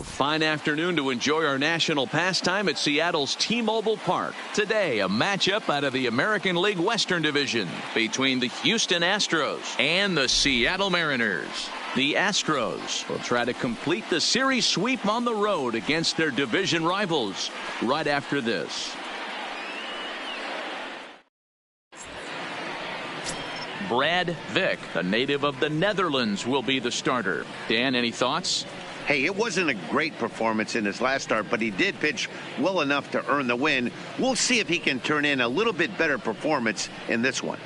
A fine afternoon to enjoy our national pastime at Seattle's T-Mobile Park. Today, a matchup out of the American League Western Division between the Houston Astros and the Seattle Mariners. The Astros will try to complete the series sweep on the road against their division rivals right after this. Brad Vick, a native of the Netherlands, will be the starter. Dan, any thoughts? Hey, it wasn't a great performance in his last start, but he did pitch well enough to earn the win. We'll see if he can turn in a little bit better performance in this one.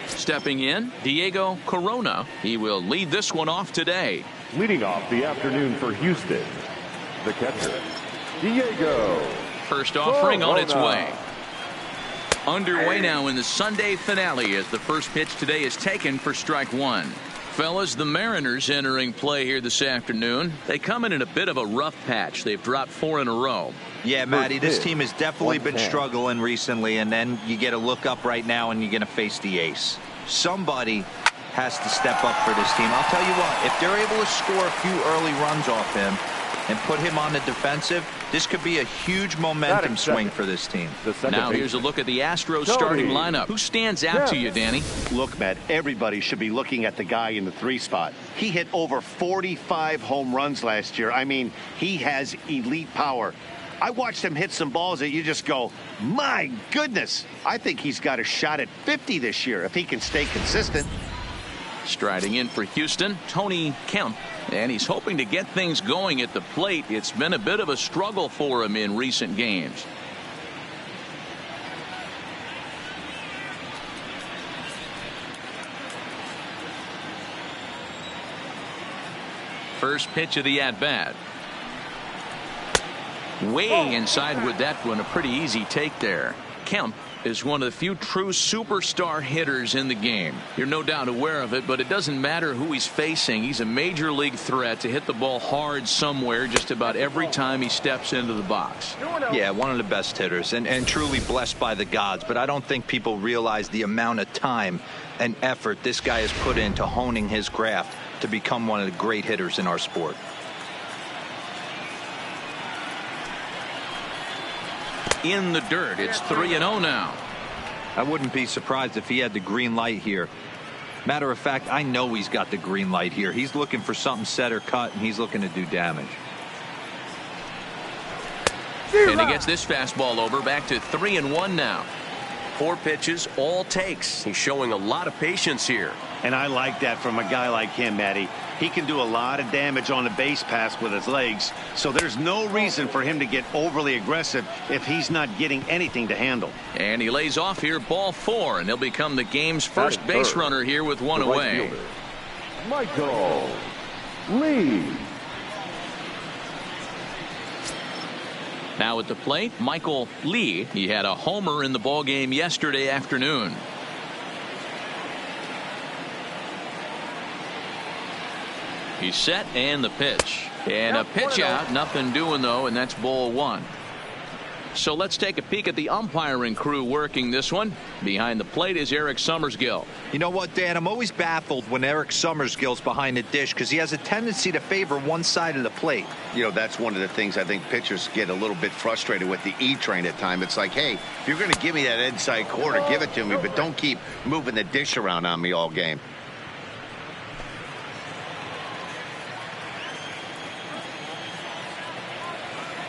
Stepping in, Diego Corona. He will lead this one off today. Leading off the afternoon for Houston, the catcher, Diego. First offering on its way. Underway now in the Sunday finale as the first pitch today is taken for strike one. Fellas, the Mariners entering play here this afternoon. They come in a bit of a rough patch. They've dropped 4 in a row. Yeah, Matty, this team has definitely been struggling recently, and then you get a look up right now and you're going to face the ace. Somebody has to step up for this team. I'll tell you what, if they're able to score a few early runs off him and put him on the defensive, this could be a huge momentum swing for this team. Now here's a look at the Astros starting lineup. Who stands out to you, Danny? Look, Matt, everybody should be looking at the guy in the 3 spot. He hit over 45 home runs last year. I mean, he has elite power. I watched him hit some balls that you just go, my goodness. I think he's got a shot at 50 this year if he can stay consistent. Striding in for Houston, Tony Kemp. And he's hoping to get things going at the plate. It's been a bit of a struggle for him in recent games. First pitch of the at-bat. Way inside with that one. A pretty easy take there. Kemp is one of the few true superstar hitters in the game. You're no doubt aware of it, but it doesn't matter who he's facing. He's a major league threat to hit the ball hard somewhere just about every time he steps into the box. Yeah, one of the best hitters and truly blessed by the gods, but I don't think people realize the amount of time and effort this guy has put into honing his craft to become one of the great hitters in our sport. In the dirt. It's 3-0 now. I wouldn't be surprised if he had the green light here. Matter of fact, I know he's got the green light here. He's looking for something set or cut, and he's looking to do damage. And he gets this fastball over. Back to 3-1 now. 4 pitches, all takes. He's showing a lot of patience here. And I like that from a guy like him, Matty. He can do a lot of damage on a base pass with his legs, so there's no reason for him to get overly aggressive if he's not getting anything to handle. And he lays off here, ball 4, and he'll become the game's first base runner here with 1 away. Michael Lee. Now at the plate, Michael Lee. He had a homer in the ballgame yesterday afternoon. He's set, and the pitch. And a pitch out. Nothing doing, though, and that's ball 1. So let's take a peek at the umpiring crew working this one. Behind the plate is Eric Summersgill. You know what, Dan? I'm always baffled when Eric Summersgill's behind the dish because he has a tendency to favor one side of the plate. You know, that's one of the things I think pitchers get a little bit frustrated with the E-train at times. It's like, hey, if you're going to give me that inside corner, give it to me, but don't keep moving the dish around on me all game.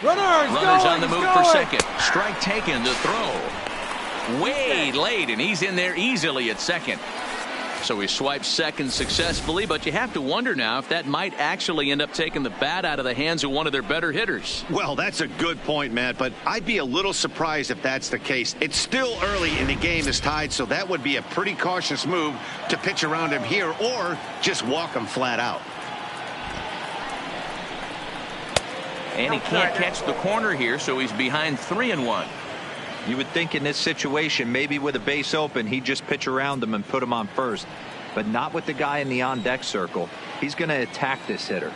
Runners on the move for second. Strike taken to throw. Way late, and he's in there easily at second. So he swipes second successfully, but you have to wonder now if that might actually end up taking the bat out of the hands of one of their better hitters. Well, that's a good point, Matt, but I'd be a little surprised if that's the case. It's still early in the game is tied, so that would be a pretty cautious move to pitch around him here or just walk him flat out. And he can't catch the corner here, so he's behind 3-1. You would think in this situation, maybe with a base open, he'd just pitch around him and put him on first. But not with the guy in the on-deck circle. He's going to attack this hitter.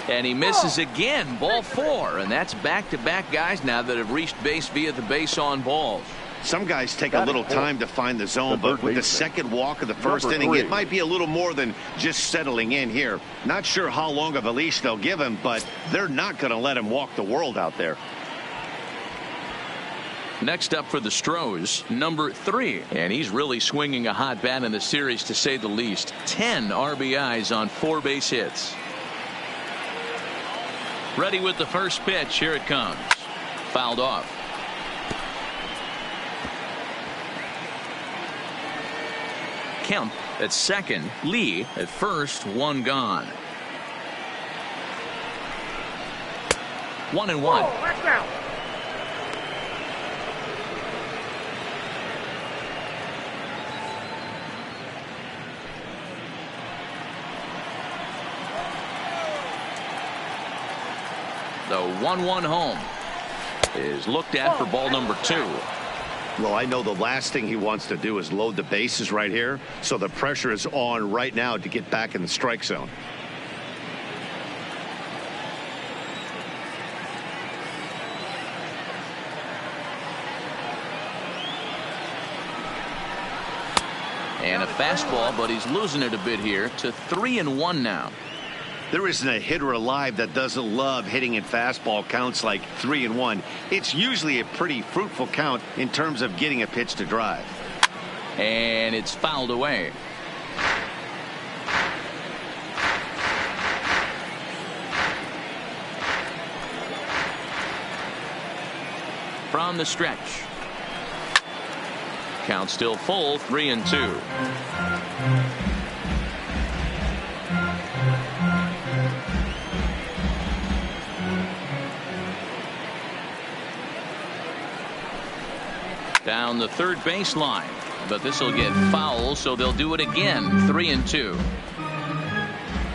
And he misses again, ball 4. And that's back-to-back guys now that have reached base via the base on balls. Some guys take a little time to find the zone, but with the second walk of the first inning, it might be a little more than just settling in here. Not sure how long of a leash they'll give him, but they're not going to let him walk the world out there. Next up for the Astros, number 3. And he's really swinging a hot bat in the series, to say the least. 10 RBIs on 4 base hits. Ready with the first pitch. Here it comes. Fouled off. Kemp at second. Lee at first. 1 gone. 1-1. The 1-1 home is looked at for ball number 2. Well, I know the last thing he wants to do is load the bases right here, so the pressure is on right now to get back in the strike zone. And a fastball, but he's losing it a bit here to 3-1 now. There isn't a hitter alive that doesn't love hitting in fastball counts like 3-1. It's usually a pretty fruitful count in terms of getting a pitch to drive. And it's fouled away. From the stretch. Count still full, 3-2. Down the third baseline, but this will get foul, so they'll do it again. 3-2.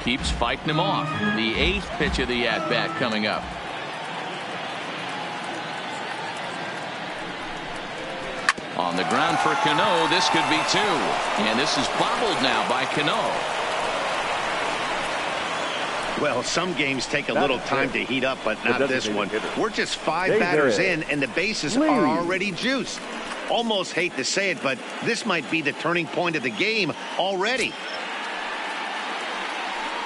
Keeps fighting him off. The 8th pitch of the at-bat coming up. On the ground for Cano. This could be 2. And this is bobbled now by Cano. Well, some games take a little time to heat up, but not this one. We're just 5 batters in, and the bases are already juiced. Almost hate to say it, but this might be the turning point of the game already.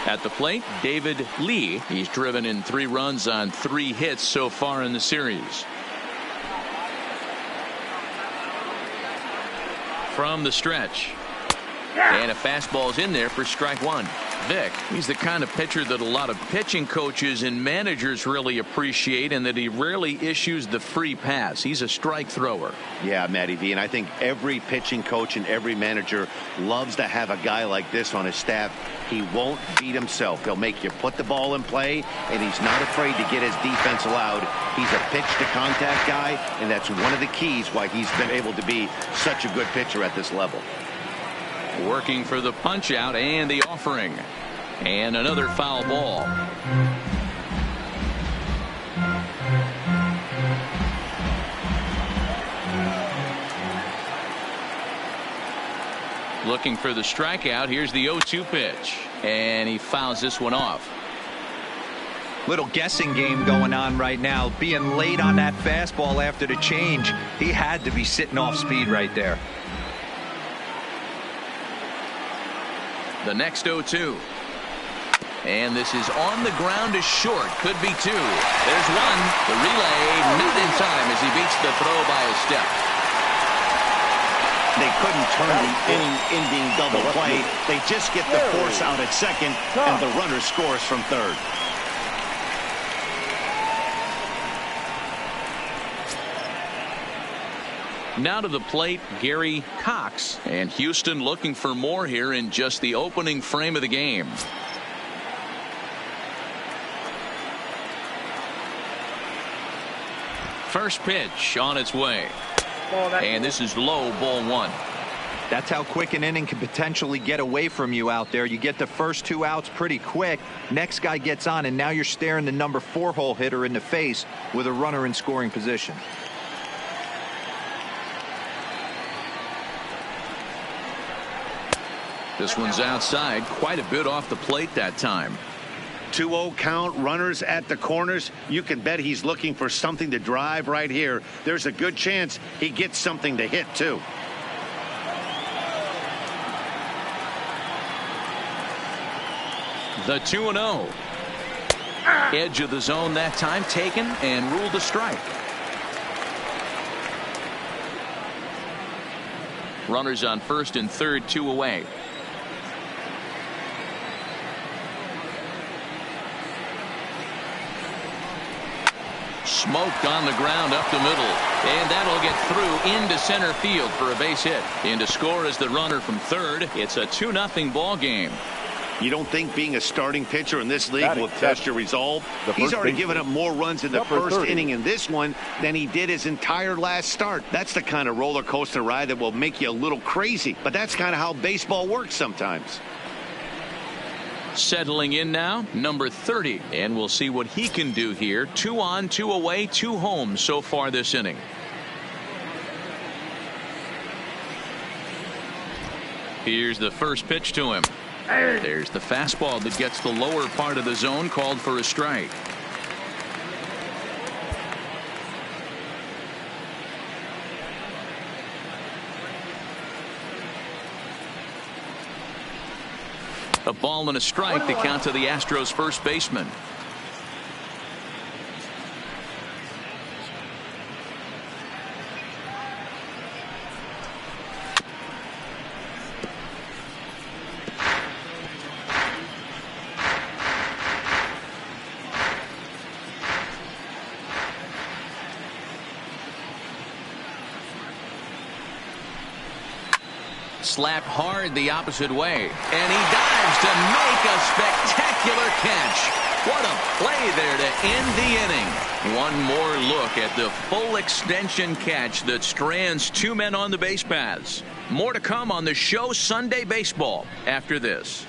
At the plate, David Lee. He's driven in 3 runs on 3 hits so far in the series. From the stretch. And a fastball's in there for strike 1. Vic, he's the kind of pitcher that a lot of pitching coaches and managers really appreciate, and that he rarely issues the free pass. He's a strike thrower. Yeah, Matty V, and I think every pitching coach and every manager loves to have a guy like this on his staff. He won't beat himself. He'll make you put the ball in play, and he's not afraid to get his defense allowed. He's a pitch-to-contact guy, and that's one of the keys why he's been able to be such a good pitcher at this level. Working for the punch out and the offering. And another foul ball. Looking for the strikeout. Here's the 0-2 pitch. And he fouls this one off. Little guessing game going on right now. Being late on that fastball after the change. He had to be sitting off speed right there. The next 0-2. And this is on the ground to short. Could be 2. There's 1. The relay not in time as he beats the throw by a step. They couldn't turn the inning-ending double play. They just get the force out at second, and the runner scores from third. Now to the plate, Gary Cox. And Houston looking for more here in just the opening frame of the game. First pitch on its way. And this is low, ball 1. That's how quick an inning can potentially get away from you out there. You get the first 2 outs pretty quick. Next guy gets on, and now you're staring the number 4 hole hitter in the face with a runner in scoring position. This one's outside, quite a bit off the plate that time. 2-0 count, runners at the corners. You can bet he's looking for something to drive right here. There's a good chance he gets something to hit, too. The 2-0. Edge of the zone that time taken and ruled a strike. Runners on first and third, 2 away. Smoked on the ground up the middle, and that'll get through into center field for a base hit. And to score is the runner from third. It's a 2-0 ball game. You don't think being a starting pitcher in this league will test your resolve? He's already given up more runs in the first inning in this one than he did his entire last start. That's the kind of roller coaster ride that will make you a little crazy. But that's kind of how baseball works sometimes. Settling in now, number 30. And we'll see what he can do here. 2 on, 2 away, 2 home so far this inning. Here's the first pitch to him. There's the fastball that gets the lower part of the zone, called for a strike. A ball and a strike, the count to the Astros first baseman. Slapped hard the opposite way, and he dives to make a spectacular catch. What a play there to end the inning. One more look at the full extension catch that strands 2 men on the base paths. More to come on the show Sunday Baseball after this.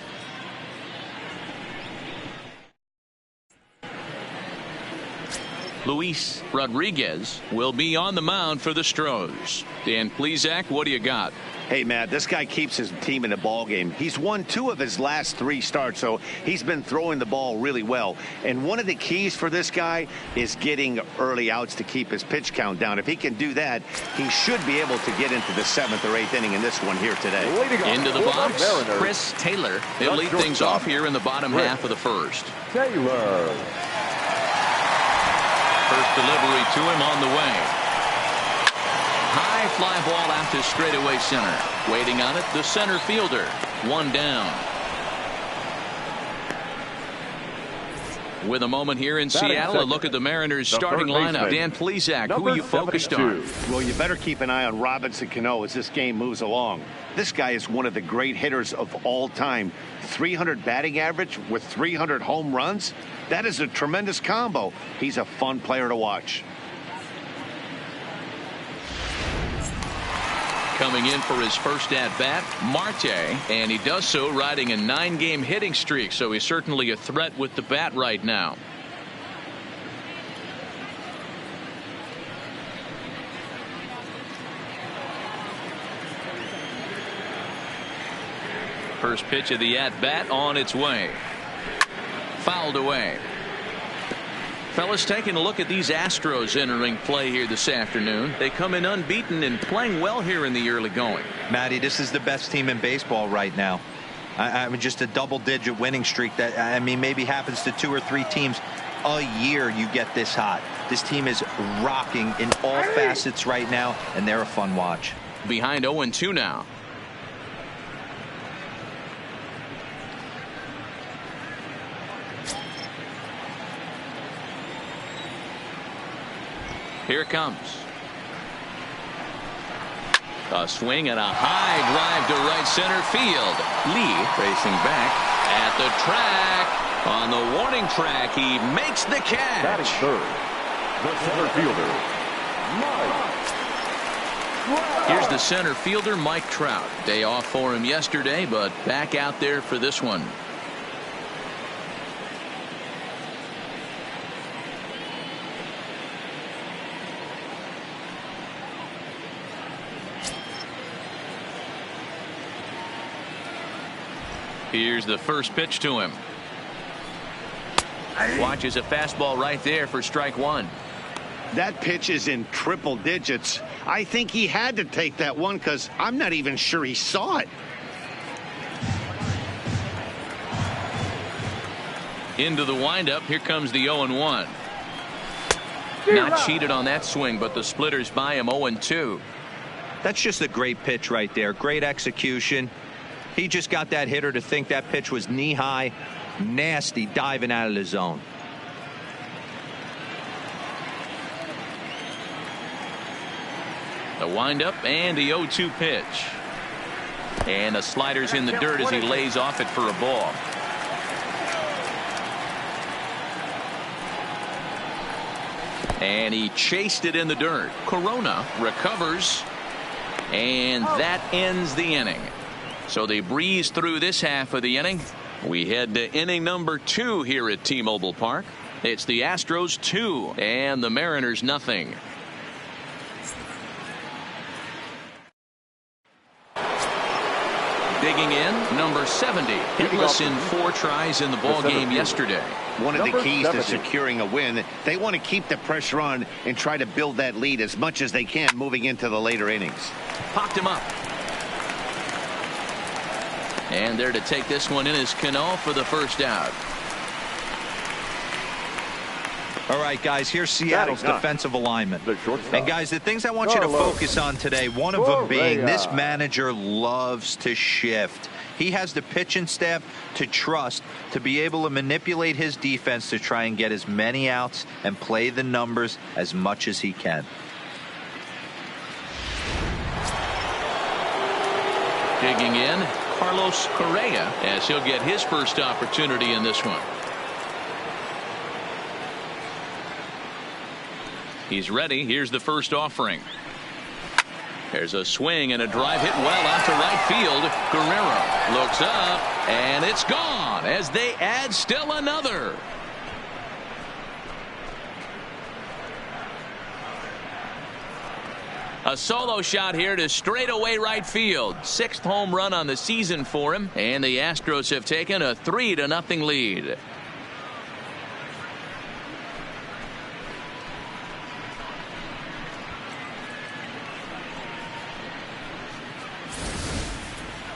Luis Rodriguez will be on the mound for the Astros. Dan Plesac, what do you got? Hey, Matt, this guy keeps his team in the ball game. He's won 2 of his last 3 starts, so he's been throwing the ball really well. And one of the keys for this guy is getting early outs to keep his pitch count down. If he can do that, he should be able to get into the 7th or 8th inning in this one here today. Into the box, Chris Taylor. He'll lead things off here in the bottom half of the first. Taylor. First delivery to him on the way. High fly ball out to straightaway center. Waiting on it, the center fielder. 1 down. With a moment here in Seattle, a look at the Mariners starting lineup. Dan Plesac, who are you focused on? Well, you better keep an eye on Robinson Cano as this game moves along. This guy is one of the great hitters of all time. 300 batting average with 300 home runs. That is a tremendous combo. He's a fun player to watch. Coming in for his first at-bat, Marte, and he does so riding a 9-game hitting streak, so he's certainly a threat with the bat right now. First pitch of the at-bat on its way. Fouled away. Fellas, taking a look at these Astros entering play here this afternoon. They come in unbeaten and playing well here in the early going. Matty, this is the best team in baseball right now. I mean, just a double-digit winning streak that, I mean, maybe happens to 2 or 3 teams a year. You get this hot. This team is rocking in all facets right now, and they're a fun watch. Behind 0-2 now. Here it comes. A swing and a high drive to right center field. Lee racing back at the track. On the warning track, he makes the catch. Batting third, the center fielder, Mike. Here's the center fielder, Mike Trout. Day off for him yesterday, but back out there for this one. Here's the first pitch to him. Watches a fastball right there for strike one. That pitch is in triple digits. I think he had to take that one because I'm not even sure he saw it. Into the windup. Here comes the 0-1. Not cheated on that swing, but the splitters by him 0-2. That's just a great pitch right there. Great execution. He just got that hitter to think that pitch was knee-high. Nasty diving out of the zone. The windup and the 0-2 pitch. And the slider's in the dirt as he lays off it for a ball. And he chased it in the dirt. Corona recovers. And that ends the inning. So they breeze through this half of the inning. We head to inning number 2 here at T-Mobile Park. It's the Astros 2 and the Mariners nothing. Digging in, number 70, hitless in 4 tries in the ball game yesterday. One of the keys to securing a win, they want to keep the pressure on and try to build that lead as much as they can moving into the later innings. Popped him up. And there to take this one in is Cano for the first out. All right, guys, here's Seattle's defensive alignment. And, guys, the things I want you to focus on today, one of them being this manager loves to shift. He has the pitching staff to trust to be able to manipulate his defense to try and get as many outs and play the numbers as much as he can. Digging in, Carlos Correa, as he'll get his first opportunity in this one. He's ready. Here's the first offering. There's a swing and a drive hit well out to right field. Guerrero looks up, and it's gone as they add still another. A solo shot here to straightaway right field. 6th home run on the season for him, and the Astros have taken a 3-0 lead.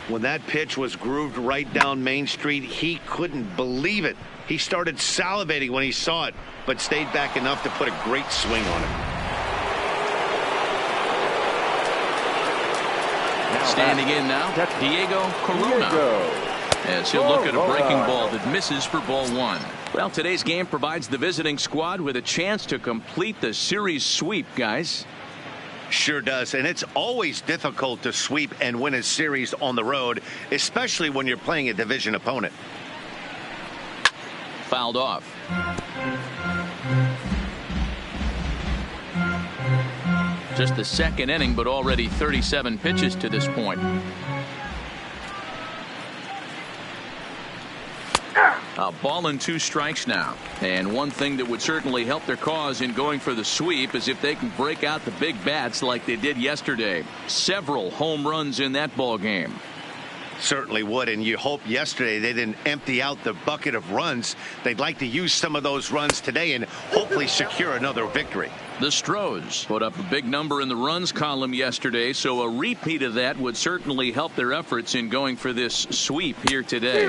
When that pitch was grooved right down Main Street, he couldn't believe it. He started salivating when he saw it, but stayed back enough to put a great swing on it. Standing in now, Diego Corona. As he'll look at a breaking ball that misses for ball 1. Well, today's game provides the visiting squad with a chance to complete the series sweep, guys. Sure does, and it's always difficult to sweep and win a series on the road, especially when you're playing a division opponent. Fouled off. Just the 2nd inning, but already 37 pitches to this point. A ball and 2 strikes now. And one thing that would certainly help their cause in going for the sweep is if they can break out the big bats like they did yesterday. Several home runs in that ball game. Certainly would, and you hope yesterday they didn't empty out the bucket of runs. They'd like to use some of those runs today and hopefully secure another victory. The Astros put up a big number in the runs column yesterday, so a repeat of that would certainly help their efforts in going for this sweep here today.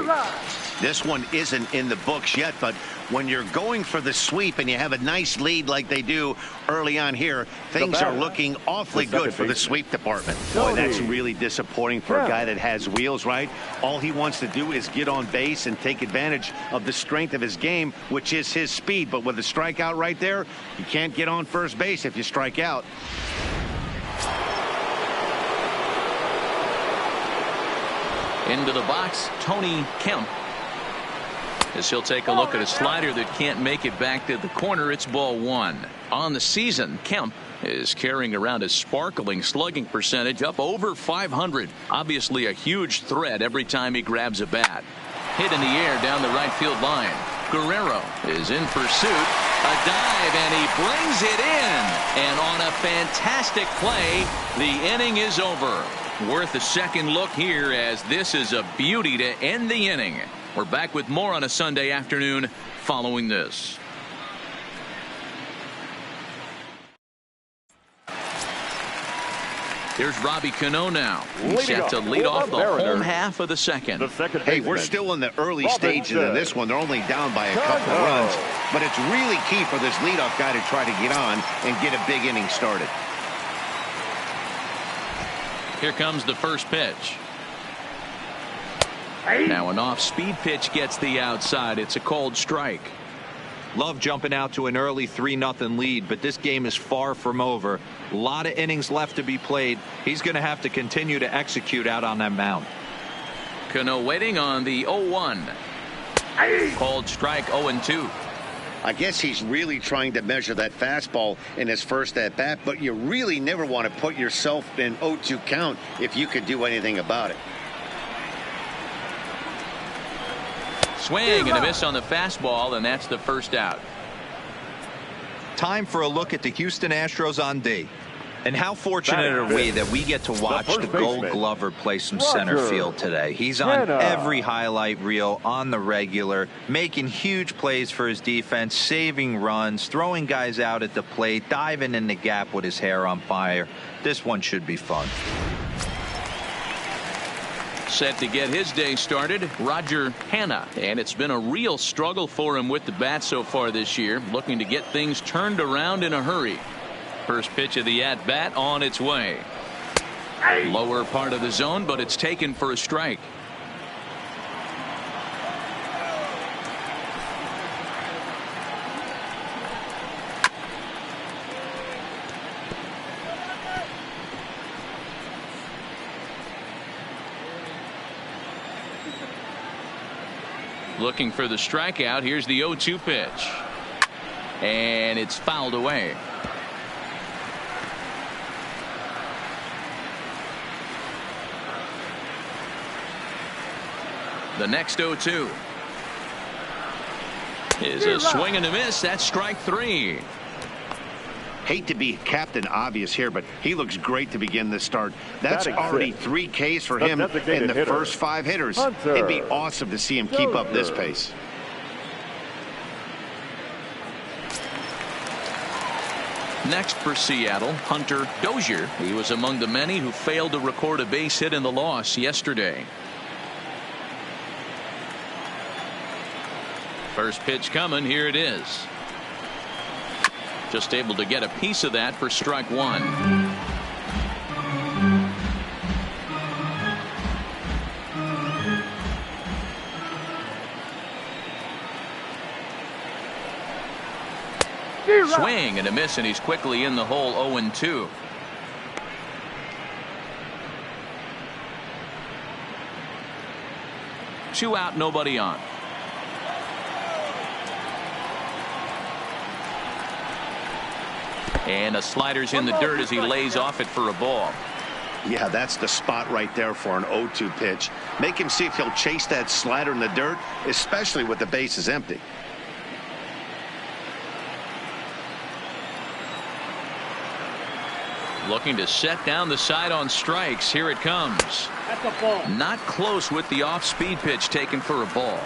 This one isn't in the books yet, but when you're going for the sweep and you have a nice lead like they do early on here, things are looking awfully good for the sweep department. Boy, that's really disappointing for a guy that has wheels, right? All he wants to do is get on base and take advantage of the strength of his game, which is his speed. But with a strikeout right there, you can't get on first base if you strike out. Into the box, Tony Kemp. As he'll take a look at a slider that can't make it back to the corner. It's ball 1. On the season, Kemp is carrying around a sparkling slugging percentage up over 500. Obviously a huge threat every time he grabs a bat. Hit in the air down the right field line. Guerrero is in pursuit. A dive, and he brings it in. And on a fantastic play, the inning is over. Worth a second look here, as this is a beauty to end the inning. We're back with more on a Sunday afternoon following this. Here's Robbie Cano now. He's set to lead off the home half of the second. Hey, we're still in the early stages of this one. They're only down by a couple of runs, but it's really key for this leadoff guy to try to get on and get a big inning started. Here comes the first pitch. Now an off-speed pitch gets the outside. It's a cold strike. Love jumping out to an early 3-0 lead, but this game is far from over. A lot of innings left to be played. He's going to have to continue to execute out on that mound. Cano waiting on the 0-1. Cold strike, 0-2. I guess he's really trying to measure that fastball in his first at-bat, but you really never want to put yourself in 0-2 count if you could do anything about it. Swing and a miss on the fastball, and that's the first out. Time for a look at the Houston Astros on D. And how fortunate are we that we get to watch the Gold Glover play some center field today. He's on every highlight reel on the regular, making huge plays for his defense, saving runs, throwing guys out at the plate, diving in the gap with his hair on fire. This one should be fun. Set to get his day started, Roger Hanna, and it's been a real struggle for him with the bat so far this year, looking to get things turned around in a hurry. First pitch of the at-bat on its way. Lower part of the zone, but it's taken for a strike. Looking for the strikeout. Here's the 0-2 pitch. And it's fouled away. The next 0-2 is a swing and a miss. That's strike 3. Hate to be Captain Obvious here, but he looks great to begin this start. That's already 3 Ks for him in the first 5 hitters. It'd be awesome to see him keep up this pace. Next for Seattle, Hunter Dozier. He was among the many who failed to record a base hit in the loss yesterday. First pitch coming. Here it is. Just able to get a piece of that for strike 1. Swing and a miss, and he's quickly in the hole. 0-2. Two out, nobody on. And a slider's in the dirt as he lays off it for a ball. Yeah, that's the spot right there for an 0-2 pitch. Make him see if he'll chase that slider in the dirt, especially with the bases empty. Looking to set down the side on strikes. Here it comes. That's a ball. Not close with the off-speed pitch taken for a ball.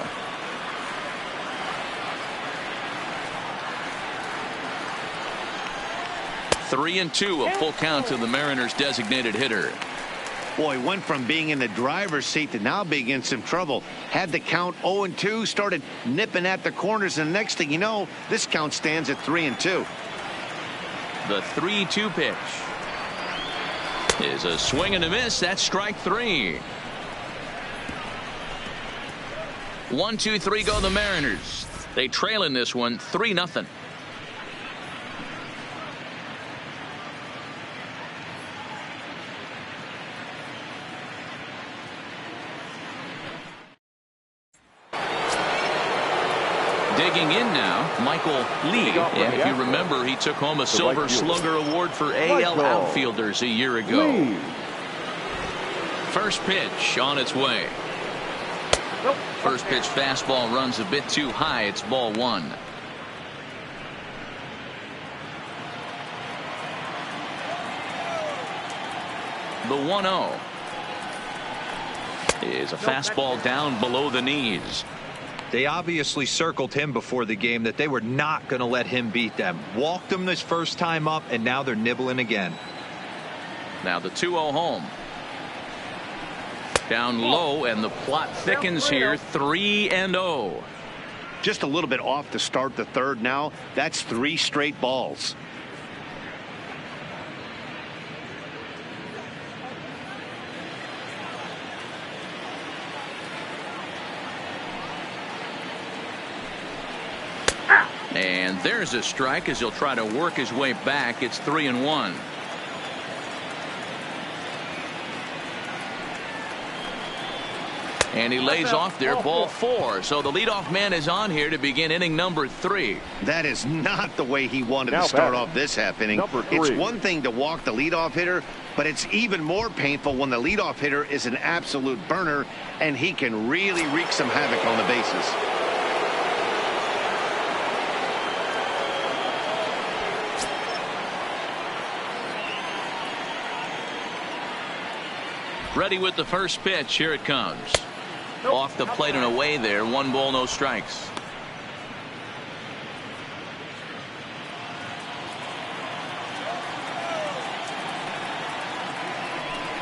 Three and two, a full count to the Mariners' designated hitter. Boy, went from being in the driver's seat to now being in some trouble. Had the count 0-2, started nipping at the corners, and next thing you know, this count stands at 3-2. The 3-2 pitch is a swing and a miss. That's strike 3. 1-2-3 go the Mariners. They trail in this one 3-0. Digging in now, Michael Lee. And if you remember, he took home a Silver Slugger Award for AL outfielders a year ago. First pitch on its way. First pitch fastball runs a bit too high. It's ball 1. The 1-0. is a fastball down below the knees. They obviously circled him before the game that they were not going to let him beat them. Walked him this first time up, and now they're nibbling again. Now the 2-0 home. Down low, and the plot thickens here. 3-0. Just a little bit off to start the third now. That's 3 straight balls. And there's a strike as he'll try to work his way back. It's 3-1. And he lays off there, ball 4. So the leadoff man is on here to begin inning number 3. That is not the way he wanted to start off this half inning. It's one thing to walk the leadoff hitter, but it's even more painful when the leadoff hitter is an absolute burner, and he can really wreak some havoc on the bases. Ready with the first pitch. Here it comes. Off the plate and away there. 1 ball, no strikes.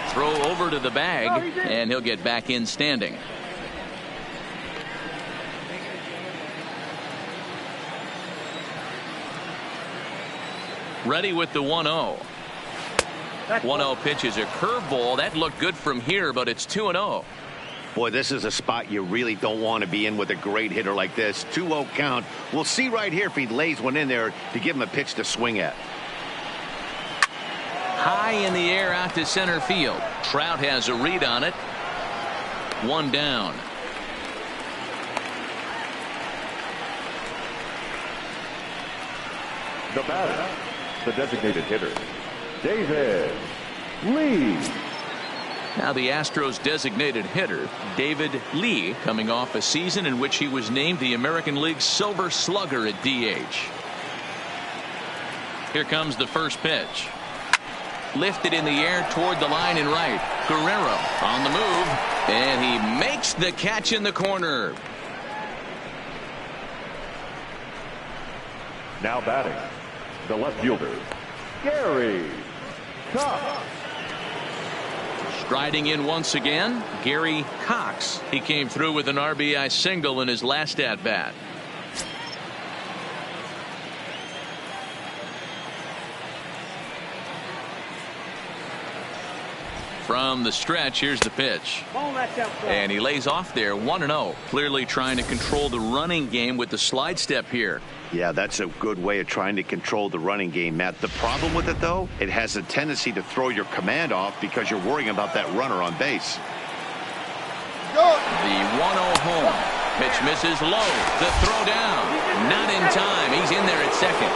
Throw over to the bag, and he'll get back in standing. Ready with the 1-0. 1-0 pitch is a curveball. That looked good from here, but it's 2-0. Boy, this is a spot you really don't want to be in with a great hitter like this. 2-0 count. We'll see right here if he lays one in there to give him a pitch to swing at. High in the air out to center field. Trout has a read on it. 1 down. The batter, the designated hitter, David Lee. Now the Astros designated hitter, David Lee, coming off a season in which he was named the American League Silver Slugger at DH. Here comes the first pitch. Lifted in the air toward the line and right. Guerrero on the move, and he makes the catch in the corner. Now batting, the left fielder, Gary Cox. Striding in once again, Gary Cox. He came through with an RBI single in his last at bat. From the stretch, here's the pitch. And he lays off there, 1-0. Clearly trying to control the running game with the slide step here. Yeah, that's a good way of trying to control the running game, Matt. The problem with it, though, it has a tendency to throw your command off because you're worrying about that runner on base. The 1-0 home. Pitch misses low. The throw down. Not in time. He's in there at second.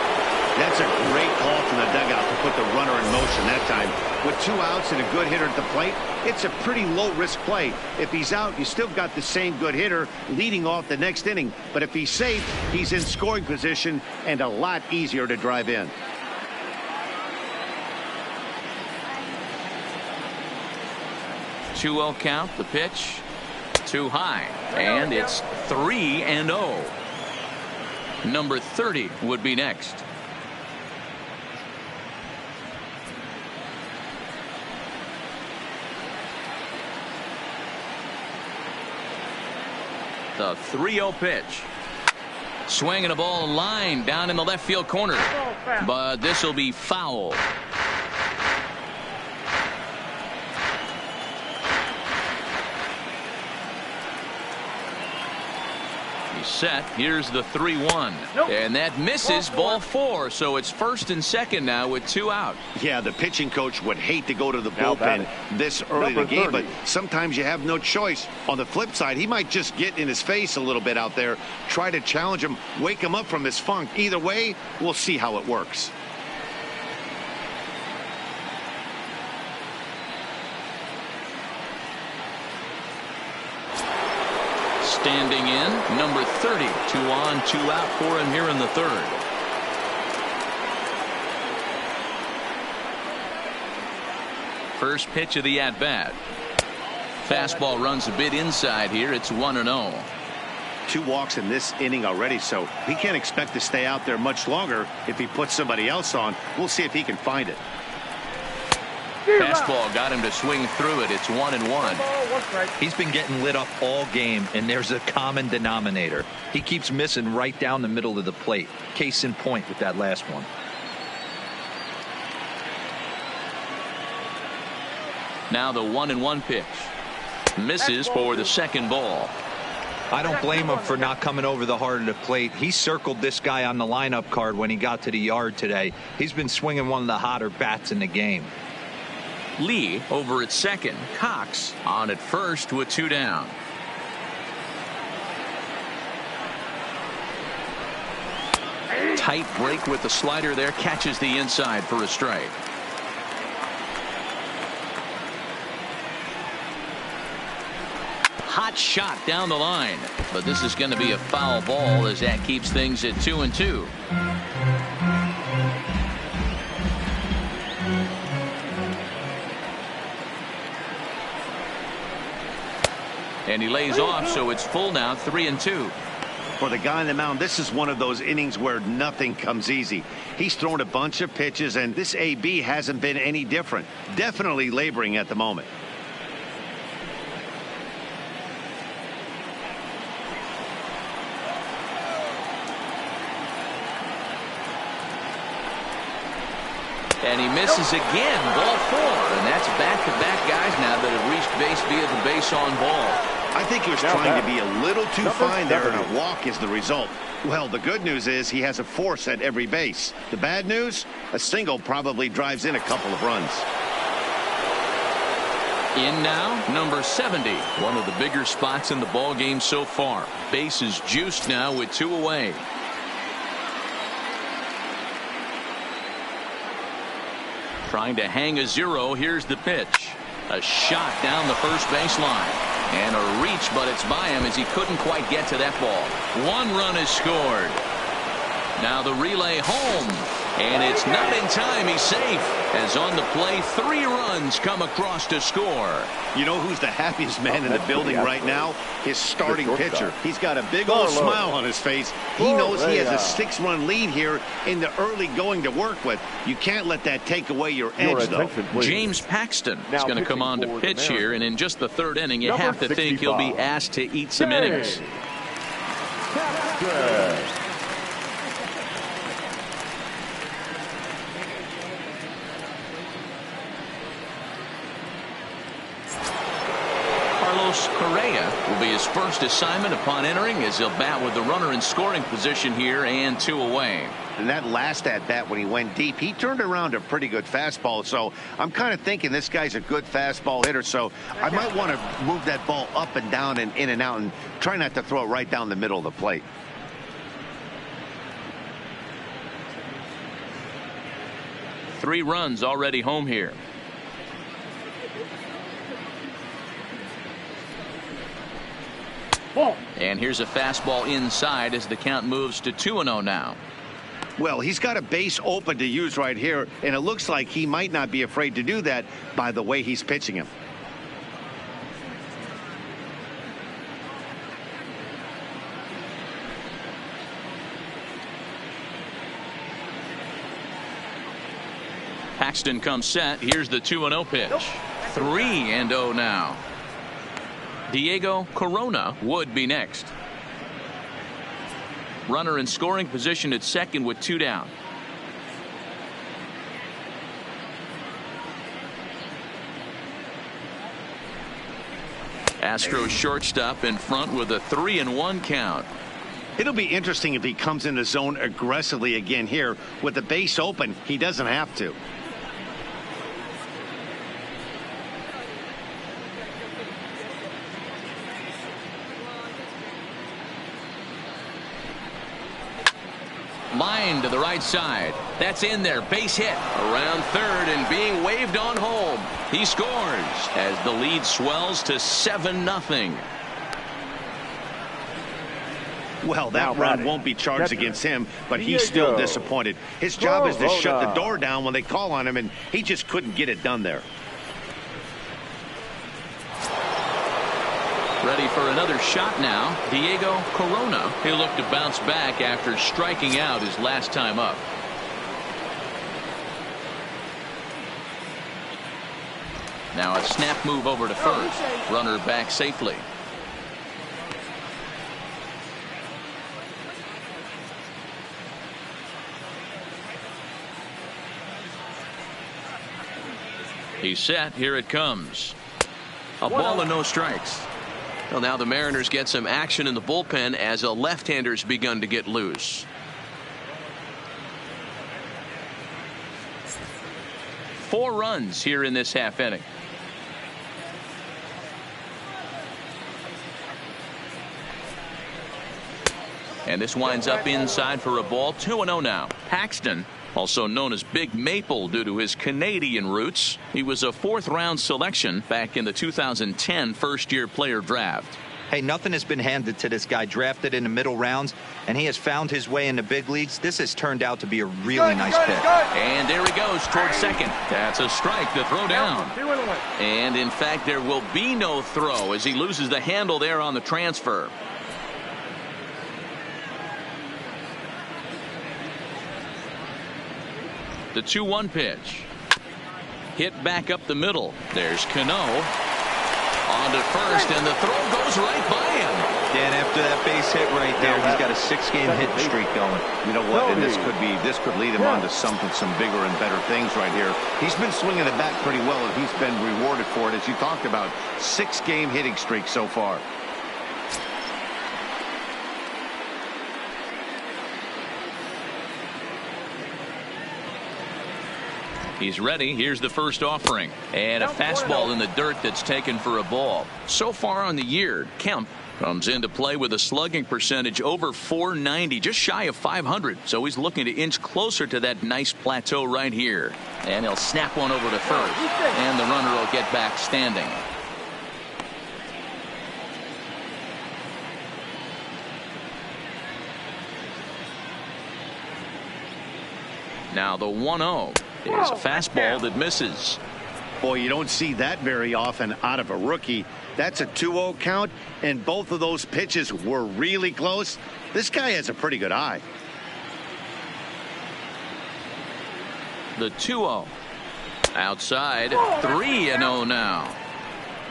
That's a great call from the dugout to put the runner in motion that time. With 2 outs and a good hitter at the plate, it's a pretty low-risk play. If he's out, you still got the same good hitter leading off the next inning. But if he's safe, he's in scoring position and a lot easier to drive in. Two-0 count. The pitch too high, and it's 3-0. Number 30 would be next. The 3-0 pitch. Swinging a ball line down in the left field corner. But this will be foul. He's set. Here's the 3-1. And that misses, ball 4. So it's first and second now with 2 out. Yeah, the pitching coach would hate to go to the bullpen this early in the game, but sometimes you have no choice. On the flip side, he might just get in his face a little bit out there, try to challenge him, wake him up from his funk. Either way, we'll see how it works. Standing in, number 30. 2 on, 2 out for him here in the third. First pitch of the at-bat. fastball runs a bit inside here. It's 1-0. 2 walks in this inning already, so he can't expect to stay out there much longer if he puts somebody else on. We'll see if he can find it. Fastball got him to swing through it. It's 1-1. He's been getting lit up all game, and there's a common denominator. He keeps missing right down the middle of the plate. Case in point with that last one. Now the 1-1 pitch. Misses for the second ball. I don't blame him for not coming over the heart of the plate. He circled this guy on the lineup card when he got to the yard today. He's been swinging one of the hotter bats in the game. Lee over at second. Cox on at first with 2 down. Tight break with the slider there. Catches the inside for a strike. Hot shot down the line, but this is going to be a foul ball as that keeps things at 2-2. And he lays off, so it's full now, 3-2. For the guy on the mound, this is one of those innings where nothing comes easy. He's thrown a bunch of pitches, and this AB hasn't been any different. Definitely laboring at the moment. And he misses again, ball 4. And that's back-to-back guys now that have reached base via the base on ball. I think he was trying to be a little too fine there, and a walk is the result. Well, the good news is he has a force at every base. The bad news, a single probably drives in a couple of runs. In now, number 70. One of the bigger spots in the ball game so far. Base is juiced now with 2 away. Trying to hang a 0. Here's the pitch. A shot down the first baseline. And a reach, but it's by him as he couldn't quite get to that ball. 1 run is scored. Now the relay home. And it's not in time. He's safe. As on the play, 3 runs come across to score. You know who's the happiest man in the building right now? His starting pitcher. He's got a big old smile on his face. He knows he has a 6-run lead here in the early going to work with. You can't let that take away your edge, though. James Paxton is going to come on to pitch here, and in just the 3rd inning, you have to think he'll be asked to eat some innings. Correa will be his first assignment upon entering as he'll bat with the runner in scoring position here and 2 away. And that last at bat when he went deep, he turned around a pretty good fastball. So I'm kind of thinking this guy's a good fastball hitter. So I might want to move that ball up and down and in and out and try not to throw it right down the middle of the plate. Three runs already home here. And here's a fastball inside as the count moves to 2-0 now. Well, he's got a base open to use right here, and it looks like he might not be afraid to do that by the way he's pitching him. Paxton comes set. Here's the 2-0 pitch. 3-0 now. Diego Corona would be next. Runner in scoring position at second with 2 down. Astros shortstop in front with a 3-1 count. It'll be interesting if he comes in the zone aggressively again here. With the base open, he doesn't have to. Line to the right side. That's in there. Base hit around third and being waved on home. He scores as the lead swells to 7-0. Well, that run won't be charged against him, but he's still disappointed. His job is to shut the door down when they call on him, and he just couldn't get it done there. Ready for another shot now. Diego Corona. He'll look to bounce back after striking out his last time up. Now a snap move over to first. Runner back safely. He's set. Here it comes. A ball and no strikes. Well, now the Mariners get some action in the bullpen as a left-hander's begun to get loose. Four runs here in this half inning. And this winds up inside for a ball. 2-0 now. Paxton, also known as Big Maple due to his Canadian roots. He was a fourth-round selection back in the 2010 first-year player draft. Hey, nothing has been handed to this guy. Drafted in the middle rounds, and he has found his way in the big leagues. This has turned out to be a really nice pick. And there he goes towards second. That's a strike to throw down. And in fact, there will be no throw as he loses the handle there on the transfer. The 2-1 pitch. Hit back up the middle. There's Cano. On to first, and the throw goes right by him. Dan, after that base hit right there, he's got a 6-game hitting streak going. You know what? And this could lead him on to some bigger and better things right here. He's been swinging the bat pretty well, and he's been rewarded for it, as you talked about. 6-game hitting streak so far. He's ready. Here's the first offering. And a fastball in the dirt that's taken for a ball. So far on the year, Kemp comes into play with a slugging percentage over .490, just shy of .500. So he's looking to inch closer to that nice plateau right here. And he'll snap one over to first. And the runner will get back standing. Now the 1-0 is a fastball that misses. Boy, you don't see that very often out of a rookie. That's a 2-0 count, and both of those pitches were really close. This guy has a pretty good eye. The 2-0 outside. 3-0 now.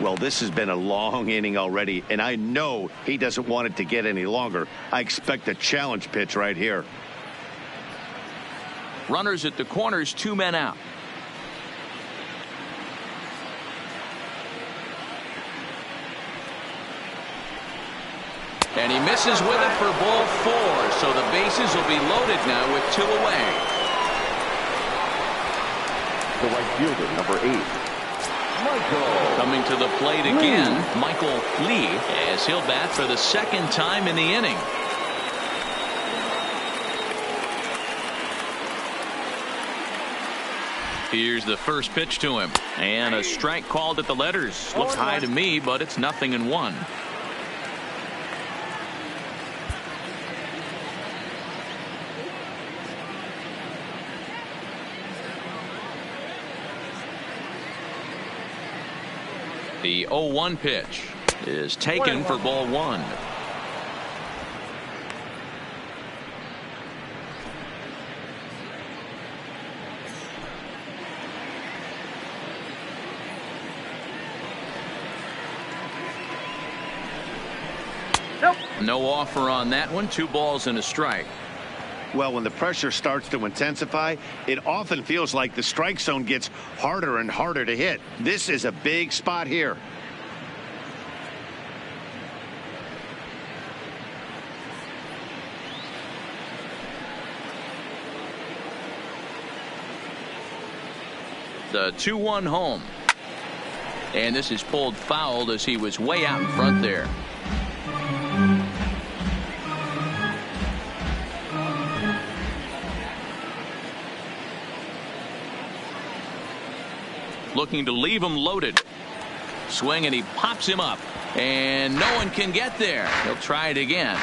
Well, this has been a long inning already, and I know he doesn't want it to get any longer. I expect a challenge pitch right here. Runners at the corners, 2 men out. And he misses with it for ball 4. So the bases will be loaded now with 2 away. The right fielder, number 8, Michael. Coming to the plate again, Michael Lee, as he'll bat for the second time in the inning. Here's the first pitch to him. And a strike called at the letters. Looks high to me, but it's 0-1. The 0-1 pitch is taken for ball 1. No offer on that one. 2 balls and a strike. Well, when the pressure starts to intensify, it often feels like the strike zone gets harder and harder to hit. This is a big spot here. The 2-1 home. And this is pulled foul as he was way out in front there. Looking to leave him loaded. Swing, and he pops him up. And no one can get there. He'll try it again.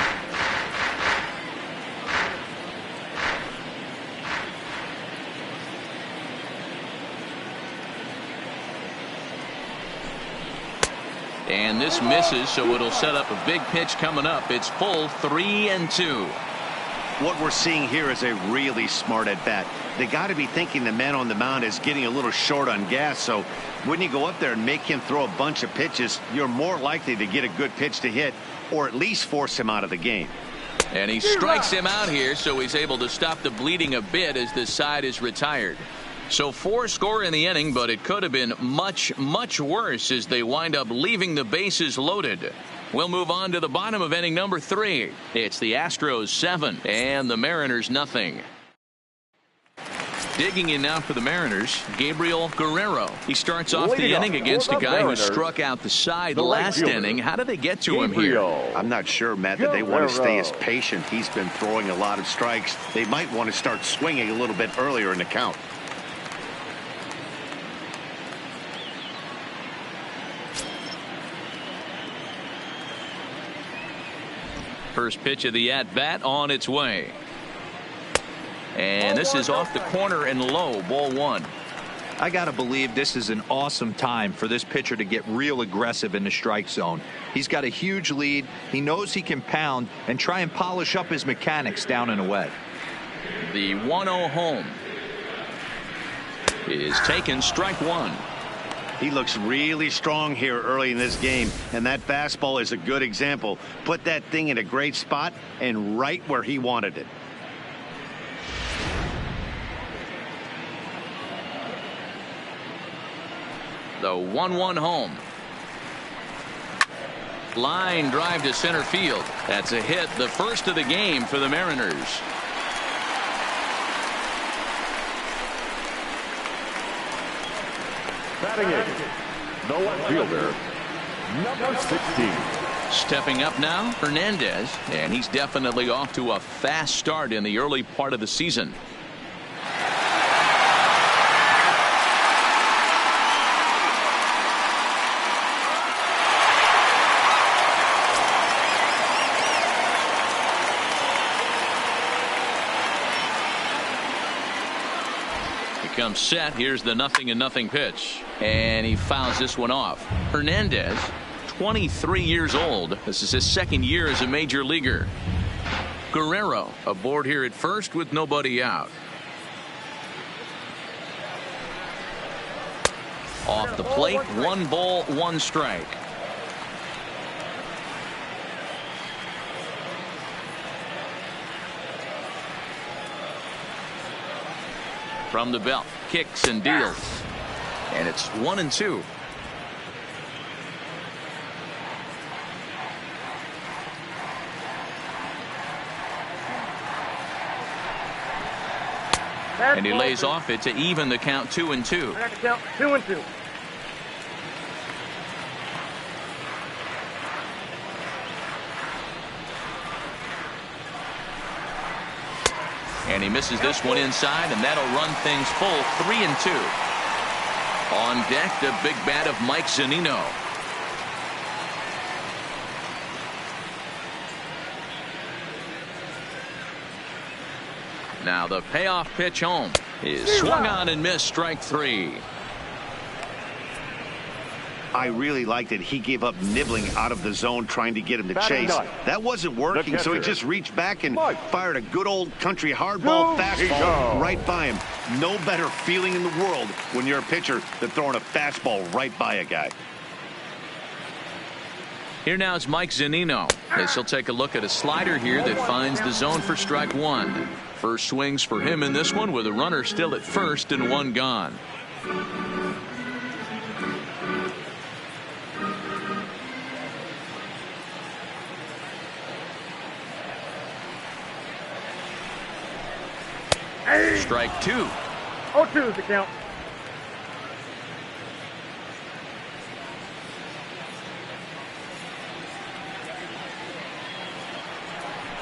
And this misses, so it'll set up a big pitch coming up. It's full 3-2. What we're seeing here is a really smart at bat. They got to be thinking the man on the mound is getting a little short on gas, so when you go up there and make him throw a bunch of pitches, you're more likely to get a good pitch to hit or at least force him out of the game. And he strikes him out here, so he's able to stop the bleeding a bit as this side is retired. So 4 score in the inning, but it could have been much, much worse as they wind up leaving the bases loaded. We'll move on to the bottom of inning number 3. It's the Astros 7 and the Mariners nothing. Digging in now for the Mariners, Gabriel Guerrero. He starts off the inning against a guy who struck out the side last inning. How do they get to him here? I'm not sure, Matt, that they want to stay as patient. He's been throwing a lot of strikes. They might want to start swinging a little bit earlier in the count. First pitch of the at-bat on its way. And this is off the corner and low, ball 1. I got to believe this is an awesome time for this pitcher to get real aggressive in the strike zone. He's got a huge lead. He knows he can pound and try and polish up his mechanics down and away. The 1-0 home is taken, strike 1. He looks really strong here early in this game, and that fastball is a good example. Put that thing in a great spot and right where he wanted it. The 1-1 home. Line drive to center field. That's a hit, the first of the game for the Mariners. Batting in, the left fielder, number 16. Stepping up now, Hernandez, and he's definitely off to a fast start in the early part of the season. Comes set. Here's the 0-0 pitch, and he fouls this one off. Hernandez, 23 years old. This is his second year as a major leaguer. Guerrero aboard here at first with nobody out. Off the plate, 1 ball, 1 strike. From the belt, kicks and deals, and it's 1-2. And he lays off it to even the count, 2-2. I got the count 2-2. And he misses this one inside, and that'll run things full, 3-2. On deck, the big bat of Mike Zunino. Now the payoff pitch home is swung on and missed, strike 3. I really liked it. He gave up nibbling out of the zone trying to get him to chase. That wasn't working, so he just reached back and fired a good old country hardball fastball right by him. No better feeling in the world when you're a pitcher than throwing a fastball right by a guy. Here now is Mike Zunino as he'll take a look at a slider here that finds the zone for strike 1. First swings for him in this one with a runner still at first and 1 gone. Strike 2. 0-2 is the count.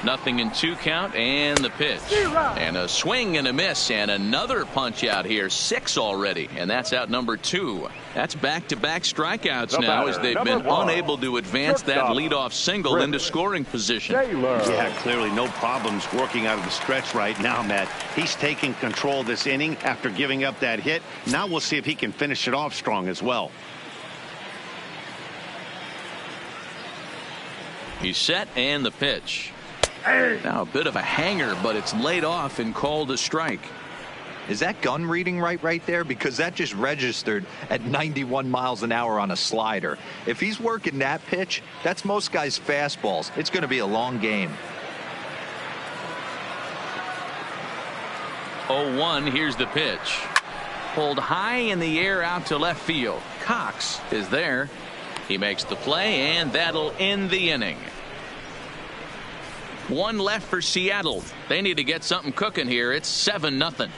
Nothing in 2 count, and the pitch. And a swing and a miss, and another punch out here. 6 already, and that's out number 2. That's back-to-back strikeouts now as they've been unable to advance that leadoff single into scoring position. Yeah, clearly no problems working out of the stretch right now, Matt. He's taking control of this inning after giving up that hit. Now we'll see if he can finish it off strong as well. He's set and the pitch. Now a bit of a hanger, but it's laid off and called a strike. Is that gun reading right there? Because that just registered at 91 miles an hour on a slider. If he's working that pitch, that's most guys' fastballs. It's going to be a long game. 0-1, here's the pitch. Pulled high in the air out to left field. Cox is there. He makes the play, and that'll end the inning. One left for Seattle. They need to get something cooking here. It's 7-0.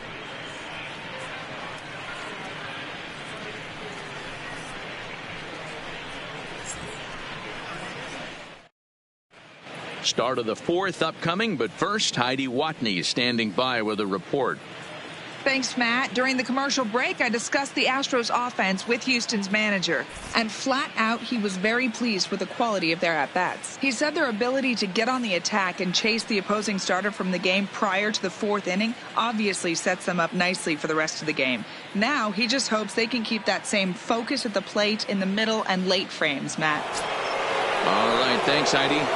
Start of the fourth upcoming, but first, Heidi Watney standing by with a report. Thanks, Matt. During the commercial break, I discussed the Astros offense with Houston's manager, and flat out, he was very pleased with the quality of their at-bats. He said their ability to get on the attack and chase the opposing starter from the game prior to the fourth inning obviously sets them up nicely for the rest of the game. Now, he just hopes they can keep that same focus at the plate in the middle and late frames, Matt. All right, thanks, Heidi.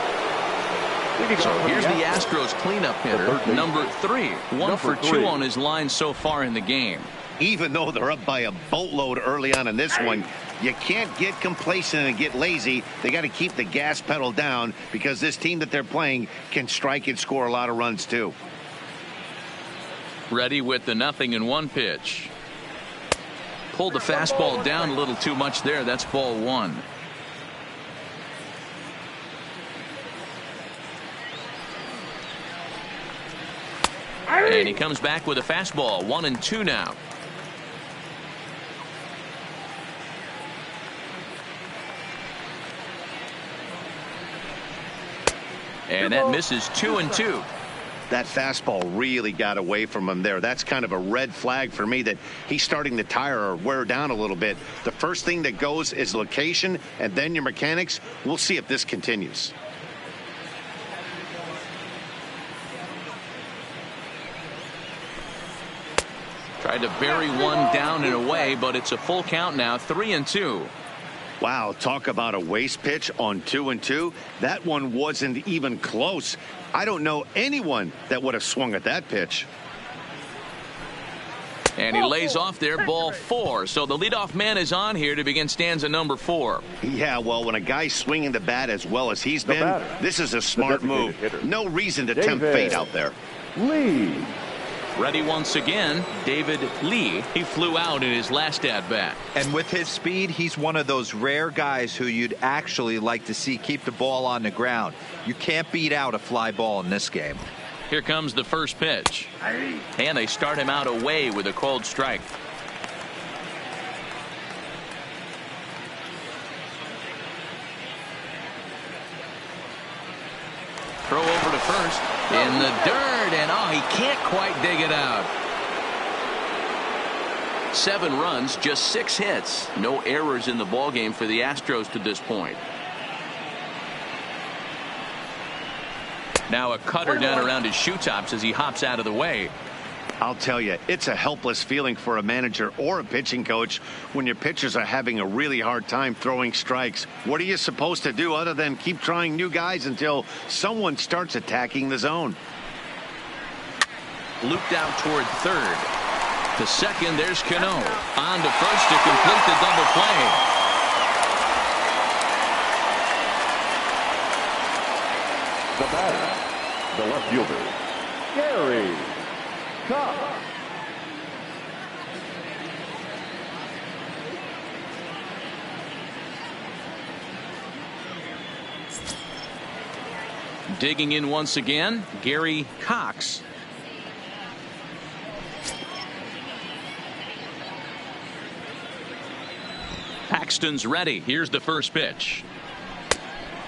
So here's the Astros cleanup hitter, number 3. 1 for 2 on his line so far in the game. Even though they're up by a boatload early on in this one, you can't get complacent and get lazy. They got to keep the gas pedal down because this team that they're playing can strike and score a lot of runs too. Ready with the 0-1 pitch. Pulled the fastball down a little too much there. That's ball 1. And he comes back with a fastball. 1-2 now. And that misses 2-2. That fastball really got away from him there. That's kind of a red flag for me that he's starting to tire or wear down a little bit. The first thing that goes is location and then your mechanics. We'll see if this continues. Tried to bury one down and away, but it's a full count now. 3-2. Wow, talk about a waste pitch on 2-2. That one wasn't even close. I don't know anyone that would have swung at that pitch. And he lays off there, ball 4. So the leadoff man is on here to begin stanza number 4. Yeah, well, when a guy's swinging the bat as well as he's been, this is a smart move. No reason to tempt fate out there. Lee. Ready once again, David Lee. He flew out in his last at-bat. And with his speed, he's one of those rare guys who you'd actually like to see keep the ball on the ground. You can't beat out a fly ball in this game. Here comes the first pitch. And they start him out away with a cold strike. Throw over to first. In the dirt, and he can't quite dig it out. 7 runs, just 6 hits. No errors in the ballgame for the Astros to this point. Now a cutter down around his shoe tops as he hops out of the way. I'll tell you, it's a helpless feeling for a manager or a pitching coach when your pitchers are having a really hard time throwing strikes. What are you supposed to do other than keep trying new guys until someone starts attacking the zone? Looped out toward third. To second, there's Cano. On to first to complete the double play. The batter, the left fielder, Gary Cox. Digging in once again, Gary Cox. Paxton's ready. Here's the first pitch.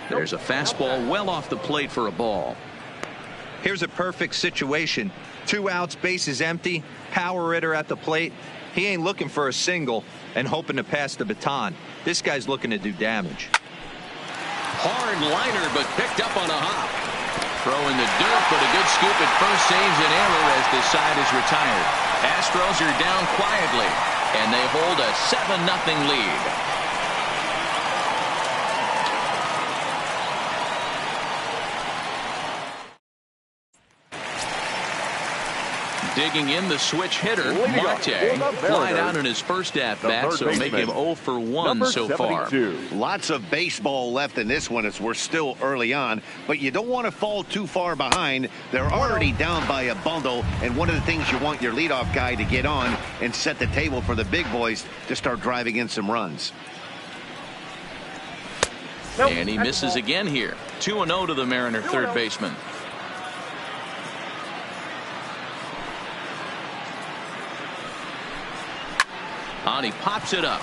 There's a fastball well off the plate for a ball. Here's a perfect situation. 2 outs, bases empty, power hitter at the plate. He ain't looking for a single and hoping to pass the baton. This guy's looking to do damage. Hard liner, but picked up on a hop. Throw in the dirt, but a good scoop at first saves an error as this side is retired. Astros are down quietly, and they hold a 7-0 lead. Digging in the switch hitter, Marte. Flied out in his first at-bat, so make him 0 for 1 so far. Lots of baseball left in this one as we're still early on, but you don't want to fall too far behind. They're already down by a bundle, and one of the things you want your leadoff guy to get on and set the table for the big boys to start driving in some runs. And he misses again here. 2-0 to the Mariner third baseman. And he pops it up.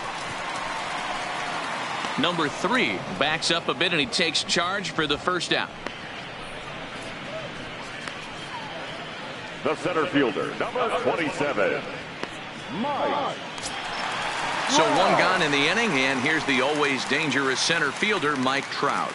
Number 3 backs up a bit and he takes charge for the first out. The center fielder, number 27, Mike. So 1 gone in the inning, and here's the always dangerous center fielder, Mike Trout.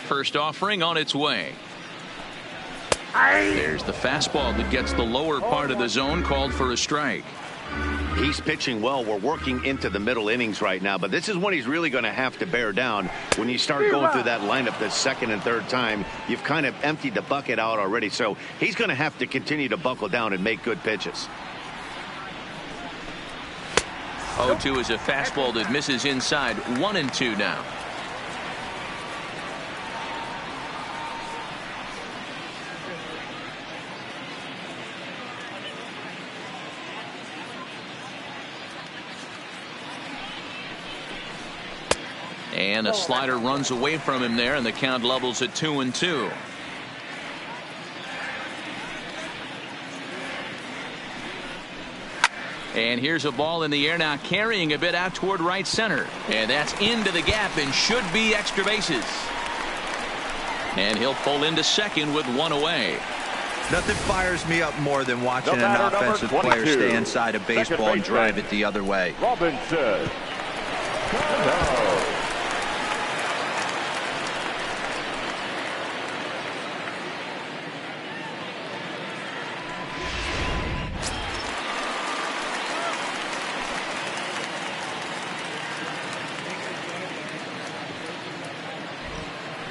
First offering on its way. There's the fastball that gets the lower part of the zone, called for a strike. He's pitching well. We're working into the middle innings right now, but this is when he's really going to have to bear down. When you start going through that lineup the second and third time, you've kind of emptied the bucket out already. So he's going to have to continue to buckle down and make good pitches. 0-2 is a fastball that misses inside. 1-2 now. And a slider runs away from him there, and the count levels at 2-2. And here's a ball in the air now, carrying a bit out toward right center. And that's into the gap and should be extra bases. And he'll pull into second with 1 away. Nothing fires me up more than watching an offensive player stay inside a baseball and drive it the other way. Robinson.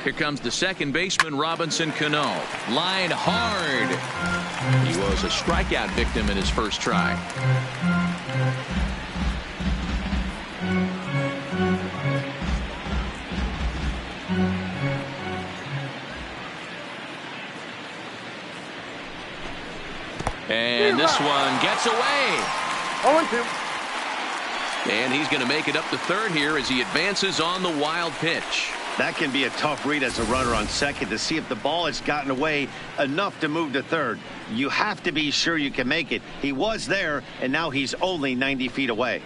Here comes the second baseman, Robinson Cano. Line hard. He was a strikeout victim in his first try. And this one gets away. 0-2. And he's going to make it up to third here as he advances on the wild pitch. That can be a tough read as a runner on second to see if the ball has gotten away enough to move to third. You have to be sure you can make it. He was there, and now he's only 90 feet away.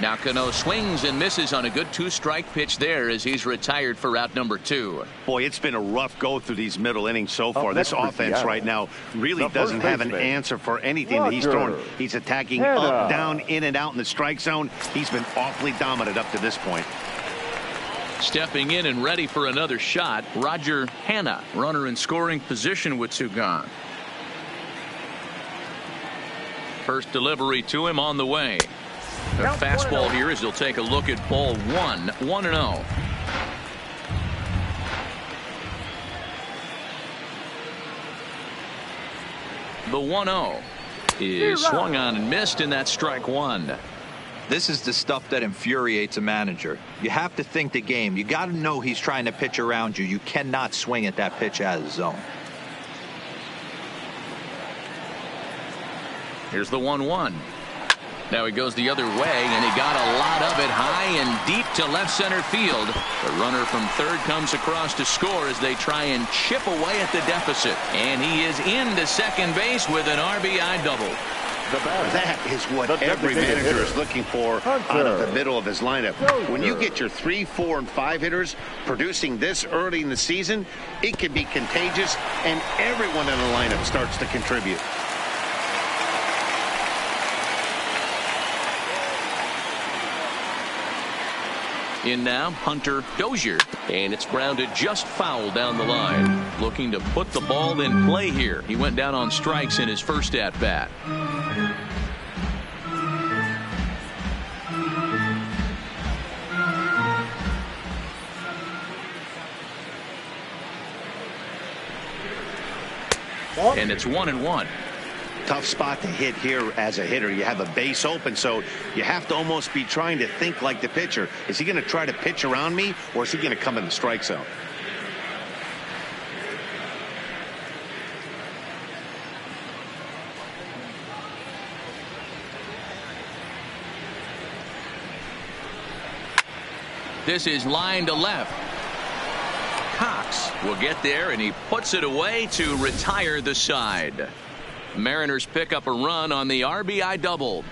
Now Cano swings and misses on a good 2-strike pitch there as he's retired for out number 2. Boy, it's been a rough go through these middle innings so far. This offense right now really doesn't have an answer for anything that he's throwing. He's attacking up, down, in and out in the strike zone. He's been awfully dominant up to this point. Stepping in and ready for another shot, Roger Hanna, runner in scoring position with 2 gone. First delivery to him on the way. A fastball here as he'll take a look at ball 1. 1-0. The 1-0 is swung on and missed, and that's strike 1. This is the stuff that infuriates a manager. You have to think the game. You got to know he's trying to pitch around you. You cannot swing at that pitch out of the zone. Here's the 1-1. Now he goes the other way, and he got a lot of it high and deep to left center field. The runner from third comes across to score as they try and chip away at the deficit. And he is into second base with an RBI double. The batter. That is what The every designated manager hitter. is looking for Hunter. out of the middle of his lineup. When you Dozier. get your 3, 4, and 5 hitters producing this early in the season, it can be contagious, and everyone in the lineup starts to contribute. In now, Hunter Dozier, and it's grounded just foul down the line. Looking to put the ball in play here. He went down on strikes in his first at-bat. And it's 1-1. Tough spot to hit here as a hitter. You have a base open, so you have to almost be trying to think like the pitcher. Is he going to try to pitch around me, or is he going to come in the strike zone? This is line to left. Cox will get there, and he puts it away to retire the side. Mariners pick up a run on the RBI double.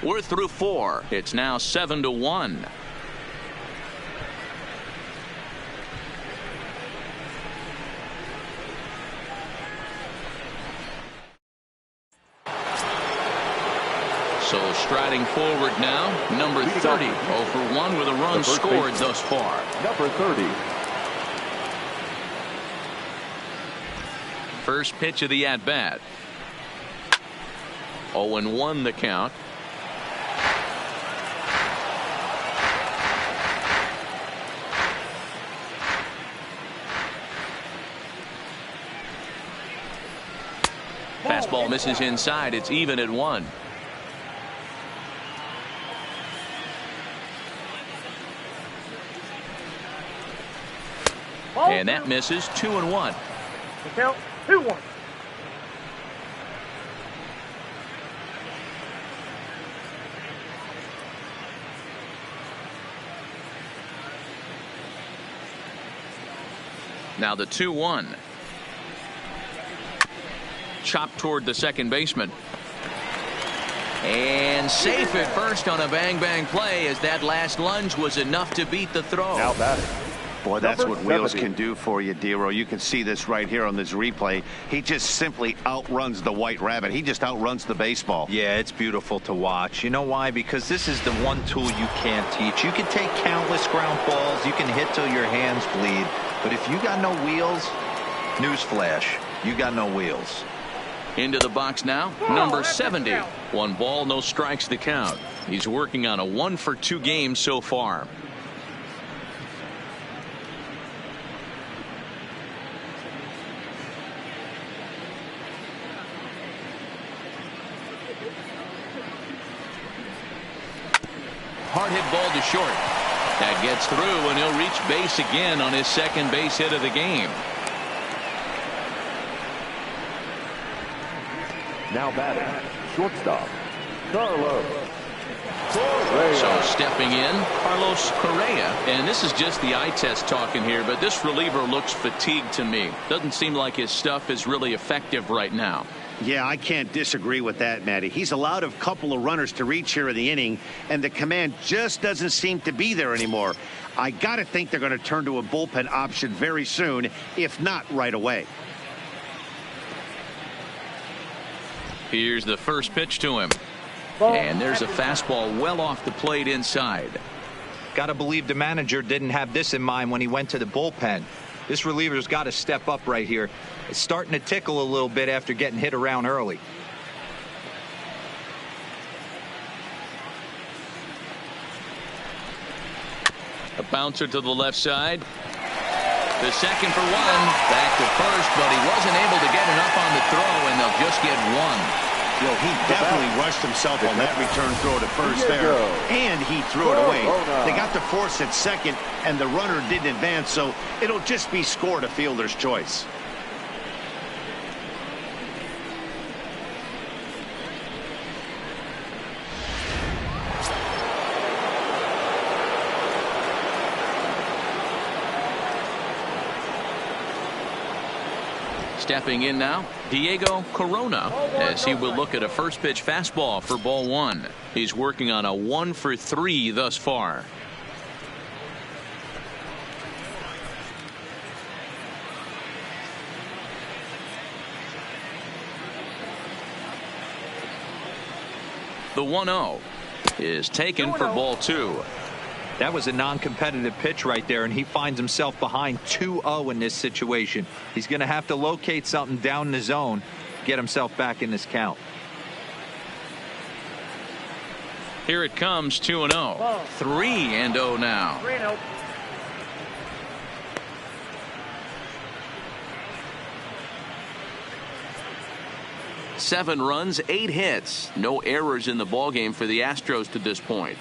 We're through 4. It's now 7-1. So striding forward now, number 30. 0 for 1 with a run scored thus far. Number 30. First pitch of the at-bat. 0-1 the count. Fastball misses inside. It's even at 1. And that misses. 2-1. The count 2-1. Now the 2-1. Chopped toward the second baseman. And safe at first on a bang-bang play, as that last lunge was enough to beat the throw. Now batting. Boy, that's Number what Wheels 70. can do for you, Dero. You can see this right here on this replay. He just simply outruns the White Rabbit. He just outruns the baseball. Yeah, it's beautiful to watch. You know why? Because this is the one tool you can't teach. You can take countless ground balls. You can hit till your hands bleed. But if you got no wheels, newsflash, you got no wheels. Into the box now, number 70. 1 ball, no strikes the count. He's working on a 1-for-2 game so far. Hard hit ball to short. That gets through, and he'll reach base again on his second base hit of the game. Now batting. Shortstop. Carlos. So stepping in, Carlos Correa. And this is just the eye test talking here, but this reliever looks fatigued to me. Doesn't seem like his stuff is really effective right now. Yeah, I can't disagree with that, Matty. He's allowed a couple of runners to reach here in the inning, and the command just doesn't seem to be there anymore. I got to think they're going to turn to a bullpen option very soon, if not right away. Here's the first pitch to him. And there's a fastball well off the plate inside. Got to believe the manager didn't have this in mind when he went to the bullpen. This reliever's got to step up right here. It's starting to tickle a little bit after getting hit around early. A bouncer to the left side. The second for 1. Back to first, but he wasn't able to get enough on the throw, and they'll just get 1. He definitely rushed himself on that return throw to first there, and he threw it away. They got the force at second, and the runner didn't advance, so it'll just be scored a fielder's choice. Stepping in now, Diego Corona, as he will look at a first pitch fastball for ball one. He's working on a 1 for 3 thus far. The 1-0 is taken for ball 2. That was a non-competitive pitch right there, and he finds himself behind 2-0 in this situation. He's going to have to locate something down in the zone, get himself back in this count. Here it comes, 2-0. 3-0 now. 3-0. Seven runs, 8 hits. No errors in the ballgame for the Astros to this point.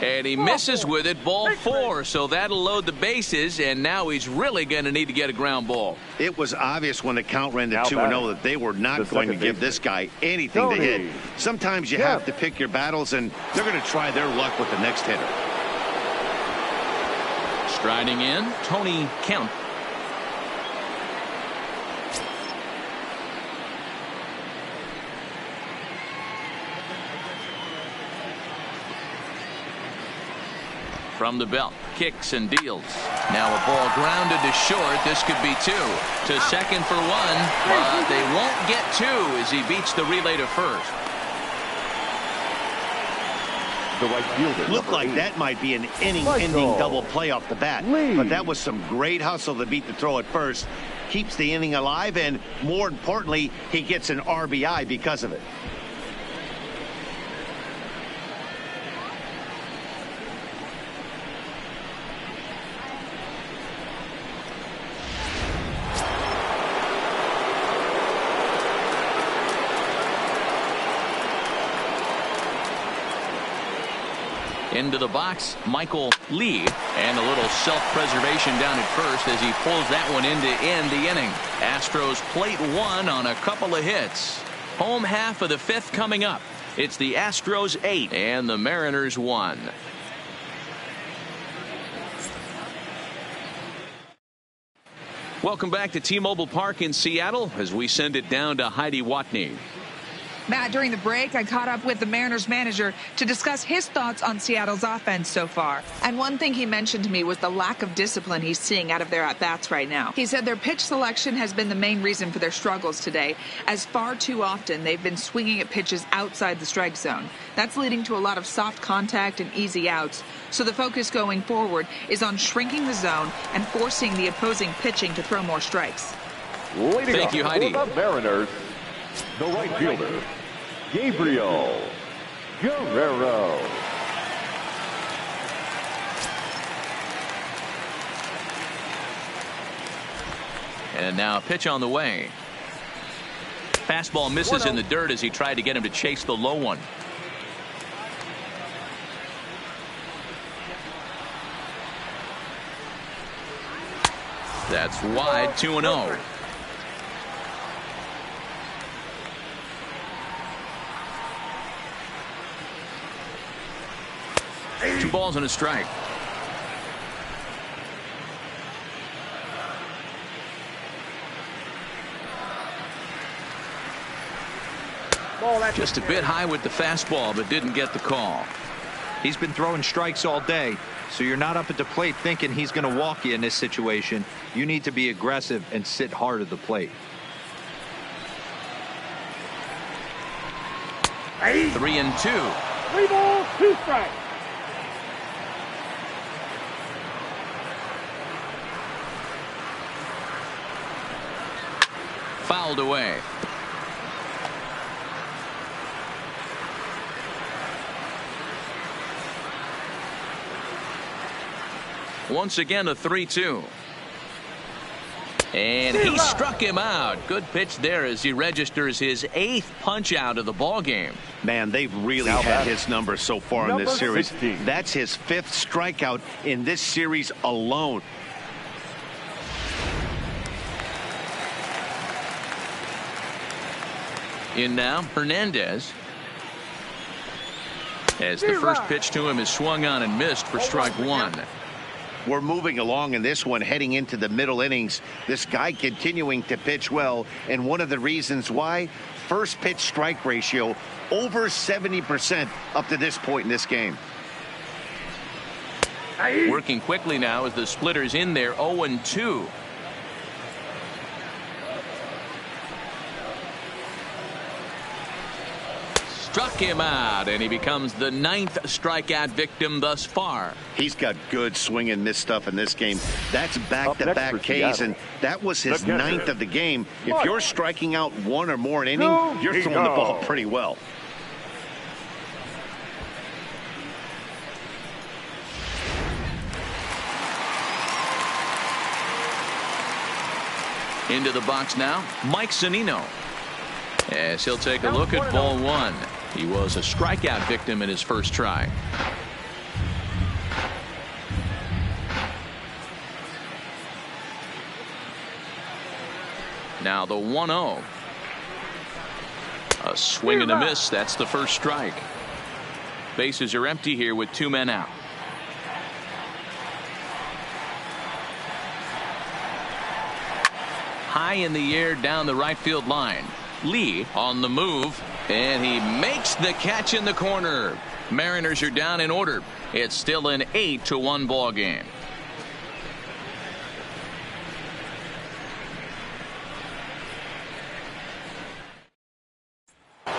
And he misses with it, ball 4, so that'll load the bases, and now he's really going to need to get a ground ball. It was obvious when the count ran to 2-0 that they were not going to give this guy anything to hit. Sometimes you have to pick your battles, and they're going to try their luck with the next hitter. Striding in, Tony Kemp. From the belt, kicks and deals. Now a ball grounded to short. This could be 2. To second for 1, but they won't get 2 as he beats the relay to first. The right fielder. Looked like that might be an inning-ending double play off the bat. But that was some great hustle to beat the throw at first. Keeps the inning alive, and more importantly, he gets an RBI because of it. Into the box, Michael Lee, and a little self-preservation down at first as he pulls that one in to end the inning. Astros plate 1 on a couple of hits. Home half of the 5th coming up. It's the Astros 8 and the Mariners 1. Welcome back to T-Mobile Park in Seattle as we send it down to Heidi Watney. Matt, during the break, I caught up with the Mariners manager to discuss his thoughts on Seattle's offense so far. And one thing he mentioned to me was the lack of discipline he's seeing out of their at-bats right now. He said their pitch selection has been the main reason for their struggles today, as far too often they've been swinging at pitches outside the strike zone. That's leading to a lot of soft contact and easy outs. So the focus going forward is on shrinking the zone and forcing the opposing pitching to throw more strikes. Thank you, Heidi. For the Mariners, the right fielder, Gabriel Guerrero. And now a pitch on the way. Fastball misses in the dirt as he tried to get him to chase the low one. That's wide, 2-0. Two balls and a strike. Just a bit high with the fastball, but didn't get the call. He's been throwing strikes all day, so you're not up at the plate thinking he's going to walk you in this situation. You need to be aggressive and sit hard at the plate. 3-2. 3 balls, 2 strikes. Fouled away. Once again, a 3-2. And he struck him out. Good pitch there as he registers his 8th punch out of the ball game. Man, they've really had his number so far in this series. 16. That's his 5th strikeout in this series alone. In now, Hernandez. As the first pitch to him is swung on and missed for strike 1. We're moving along in this one, heading into the middle innings. This guy continuing to pitch well, and one of the reasons why, first pitch strike ratio over 70% up to this point in this game. Working quickly now as the splitter's in there, 0-2. Struck him out, and he becomes the 9th strikeout victim thus far. He's got good swing and miss stuff in this game. That's back-to-back Ks, and that was his 9th of the game. If you're striking out one or more an inning, you're throwing the ball pretty well. Into the box now, Mike Zunino. As he'll take a look at ball one. He was a strikeout victim in his first try. Now the 1-0. A swing and a miss. That's the first strike. Bases are empty here with 2 men out. High in the air down the right field line. Lee on the move, and he makes the catch in the corner. Mariners are down in order. It's still an 8-1 ball game. So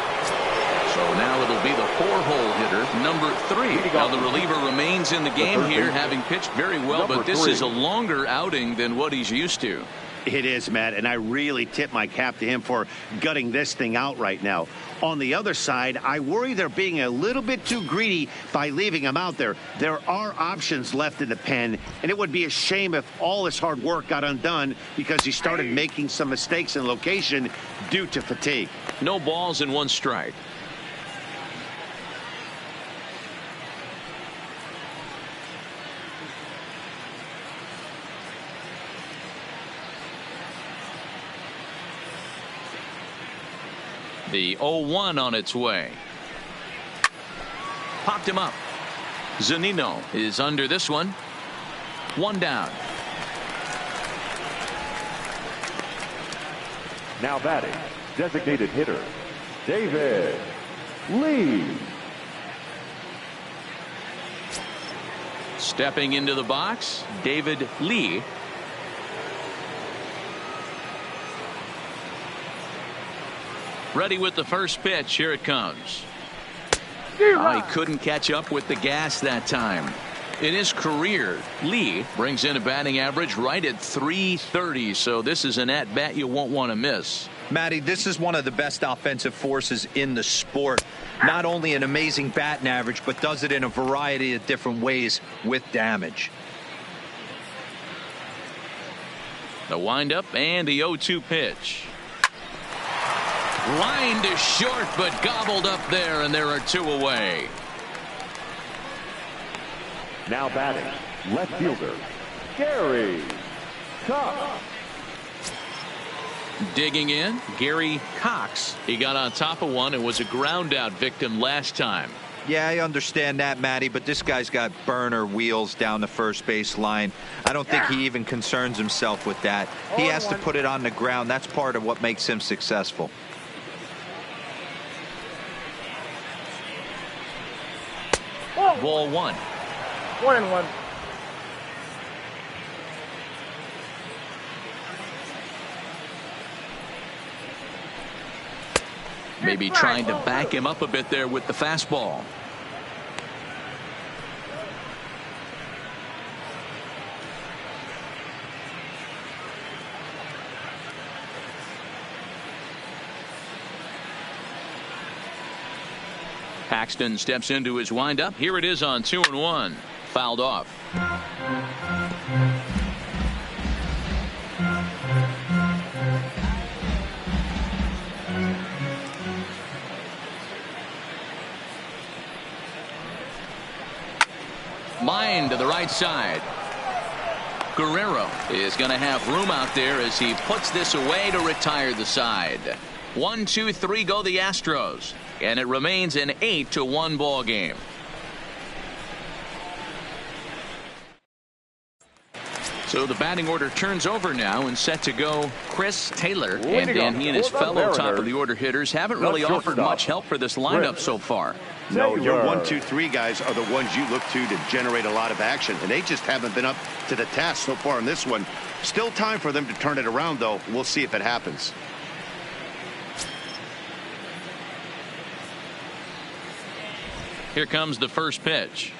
now it'll be the 4-hole hitter, number 3. Now the reliever remains in the game here, having pitched very well, but this is a longer outing than what he's used to. It is, Matt, and I really tip my cap to him for gutting this thing out right now. On the other side, I worry they're being a little bit too greedy by leaving him out there. There are options left in the pen, and it would be a shame if all his hard work got undone because he started making some mistakes in location due to fatigue. No balls and 1 strike. The 0-1 on its way. Popped him up. Zunino is under this one. 1 down. Now batting, designated hitter, David Lee. Stepping into the box, David Lee. Ready with the first pitch. Here it comes. He couldn't catch up with the gas that time. In his career, Lee brings in a batting average right at .330, so this is an at-bat you won't want to miss. Matty, this is one of the best offensive forces in the sport. Not only an amazing batting average, but does it in a variety of different ways with damage. The windup and the 0-2 pitch. Line to short, but gobbled up there, and there are 2 away. Now batting, left fielder, Gary Cox. Digging in, Gary Cox. He got on top of one and was a ground out victim last time. Yeah, I understand that, Matty, but this guy's got burner wheels down the first base line. I don't think he even concerns himself with that. He has to put it on the ground. That's part of what makes him successful. Ball 1. 1-1. Maybe trying to back him up a bit there with the fastball. Paxton steps into his windup. Here it is on 2-1. Fouled off. Line to the right side. Guerrero is going to have room out there as he puts this away to retire the side. 1, 2, 3 go the Astros, and it remains an 8-1 ball game. So the batting order turns over now and set to go Chris Taylor. And Dan, he and his fellow top of the order hitters haven't really offered much help for this lineup so far. No, your 1, 2, 3 guys are the ones you look to generate a lot of action, and they just haven't been up to the task so far in this one. Still time for them to turn it around, though. We'll see if it happens. Here comes the first pitch.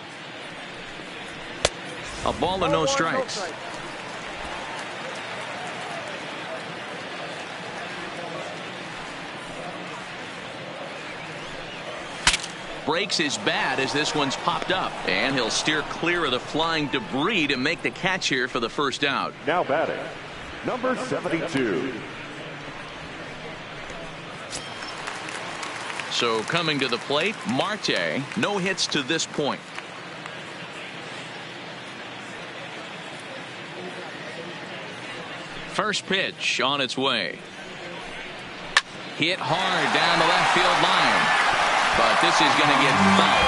A ball and no strikes. Breaks his bat as this one's popped up, and he'll steer clear of the flying debris to make the catch here for the first out. Now batting, number 72. So coming to the plate, Marte, no hits to this point. First pitch on its way. Hit hard down the left field line. But this is going to get foul.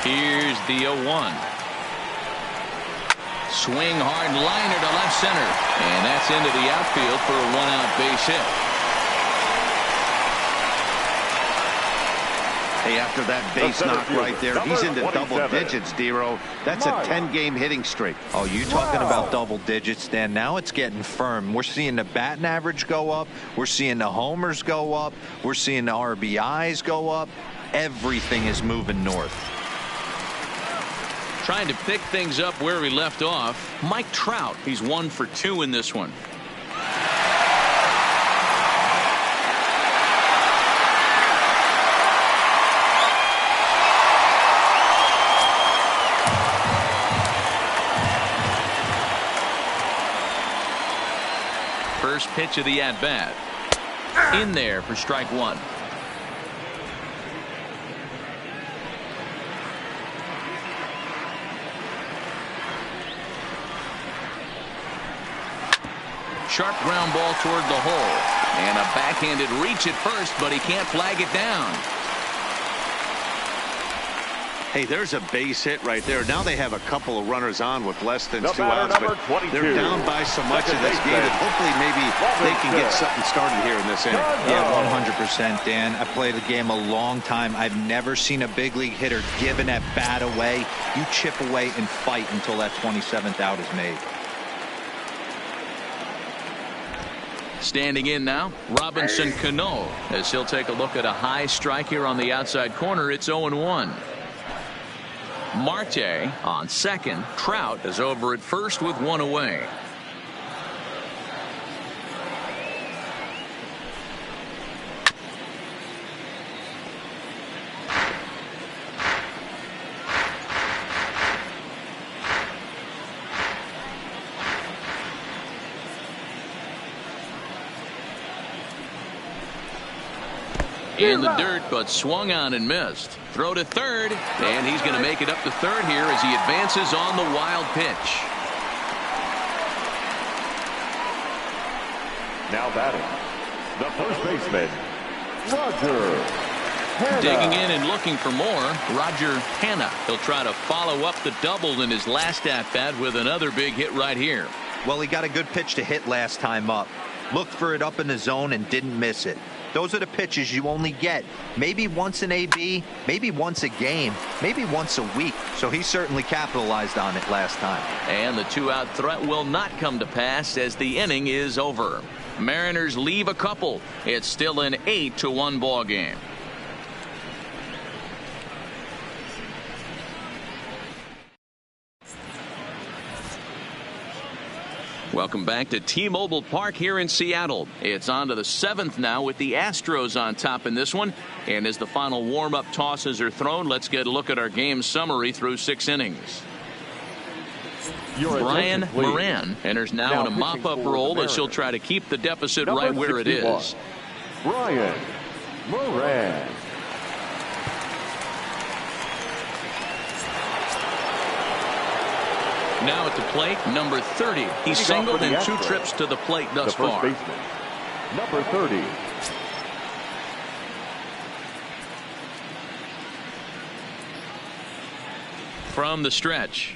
Here's the 0-1. Swing hard liner to left center. And that's into the outfield for a 1-out base hit. Hey, after that base knock right there, he's into double digits, Dero. That's a 10-game hitting streak. Oh, you talking about double digits, Dan? Now it's getting firm. We're seeing the batting average go up. We're seeing the homers go up. We're seeing the RBIs go up. Everything is moving north. Trying to pick things up where we left off. Mike Trout, he's 1 for 2 in this one. First pitch of the at-bat. In there for strike 1. Sharp ground ball toward the hole. And a backhanded reach at first, but he can't flag it down. Hey, there's a base hit right there. Now they have a couple of runners on with less than 2 outs, but they're down by so much in this game that hopefully maybe they can get something started here in this inning. Yeah, 100%, Dan. I played the game a long time. I've never seen a big league hitter giving that bat away. You chip away and fight until that 27th out is made. Standing in now, Robinson Cano, as he'll take a look at a high strike here on the outside corner. It's 0-1. Marte on second. Trout is over at first with 1 away. In the dirt, but swung on and missed. Throw to third, and he's going to make it up to third here as he advances on the wild pitch. Now batting, the first baseman, Roger Hanna. Digging in and looking for more, Roger Hanna. He'll try to follow up the double in his last at-bat with another big hit right here. Well, he got a good pitch to hit last time up. Looked for it up in the zone and didn't miss it. Those are the pitches you only get maybe once an AB, maybe once a game, maybe once a week. So he certainly capitalized on it last time. And the 2-out threat will not come to pass as the inning is over. Mariners leave a couple. It's still an 8-1 ball game. Welcome back to T-Mobile Park here in Seattle. It's on to the 7th now with the Astros on top in this one. And as the final warm-up tosses are thrown, let's get a look at our game summary through 6 innings. Brian Moran enters now in a mop-up role as he'll try to keep the deficit right where it is. Brian Moran. Now at the plate, number 30. He's singled in 2 trips to the plate thus far. Baseman, number 30. From the stretch.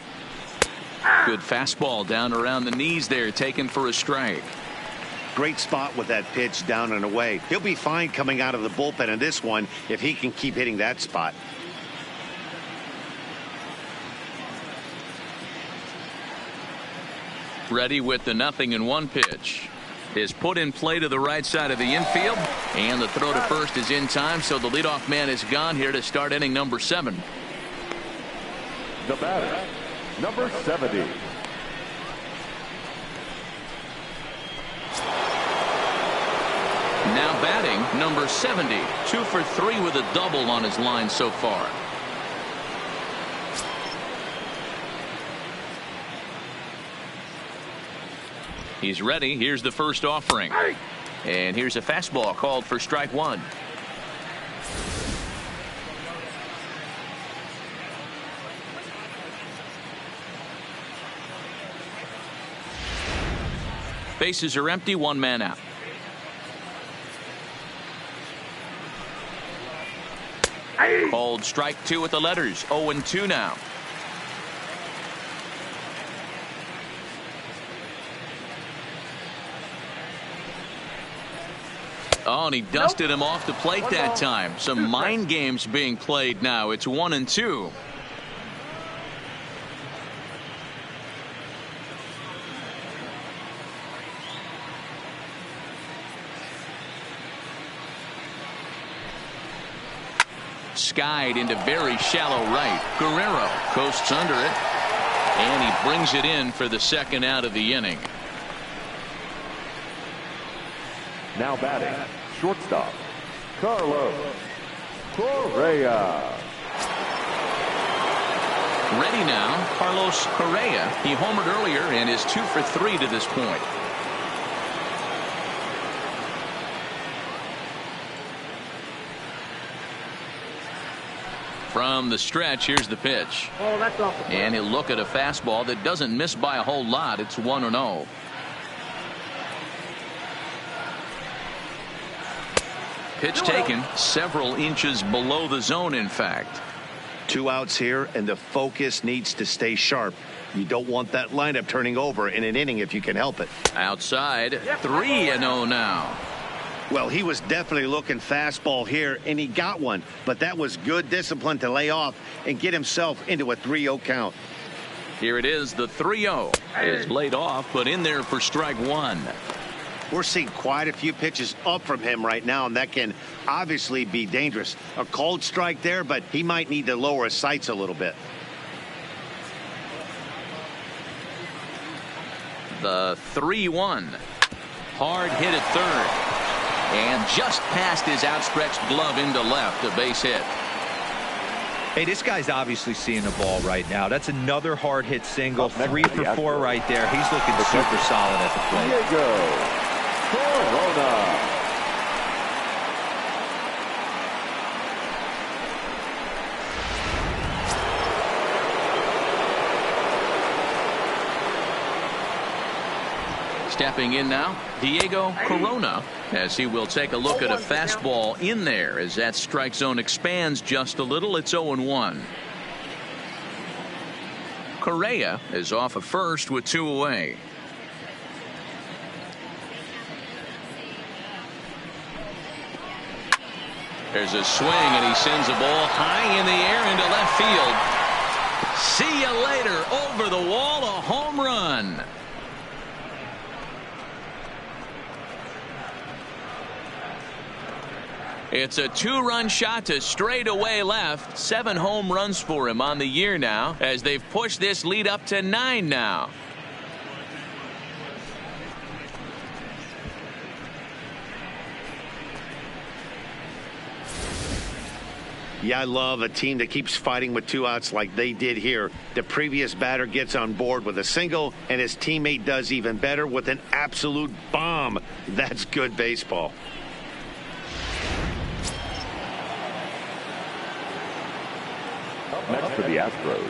Good fastball down around the knees there, taken for a strike. Great spot with that pitch down and away. He'll be fine coming out of the bullpen in this one if he can keep hitting that spot. Ready with the 0-1 pitch. Is put in play to the right side of the infield, and the throw to first is in time, so the leadoff man is gone here to start inning number 7. The batter, number 70. Now batting, number 70. 2 for 3 with a double on his line so far. He's ready. Here's the first offering. And here's a fastball called for strike 1. Bases are empty, 1 man out. Called strike 2 with the letters. 0-2 now. Oh, and he dusted him off the plate that time. Some mind games being played now. It's 1-2. Skied into very shallow right. Guerrero coasts under it, and he brings it in for the second out of the inning. Now batting, shortstop, Carlos Correa. Ready now, Carlos Correa. He homered earlier and is 2 for 3 to this point. From the stretch, here's the pitch. Oh, that's off the plate. And he'll look at a fastball that doesn't miss by a whole lot. It's 1-0. Pitch taken several inches below the zone, in fact. 2 outs here, and the focus needs to stay sharp. You don't want that lineup turning over in an inning if you can help it. Outside, 3-0 now. Well, he was definitely looking fastball here, and he got one. But that was good discipline to lay off and get himself into a 3-0 count. Here it is. The 3-0 is laid off, but in there for strike 1. We're seeing quite a few pitches up from him right now, and that can obviously be dangerous. A cold strike there, but he might need to lower his sights a little bit. The 3-1. Hard hit at third. And just past his outstretched glove into left, a base hit. Hey, this guy's obviously seeing the ball right now. That's another hard hit single. 3 for 4 right there. He's looking super solid at the plate. Diego Corona. Stepping in now, Diego Corona, as he will take a look at a fastball in there as that strike zone expands just a little. It's 0-1. Correa is off of first with 2 away. There's a swing, and he sends a ball high in the air into left field. See you later. Over the wall, a home run. It's a 2-run shot to straightaway left. 7 home runs for him on the year now, as they've pushed this lead up to 9 now. Yeah, I love a team that keeps fighting with 2 outs like they did here. The previous batter gets on board with a single, and his teammate does even better with an absolute bomb. That's good baseball. Next for the Astros,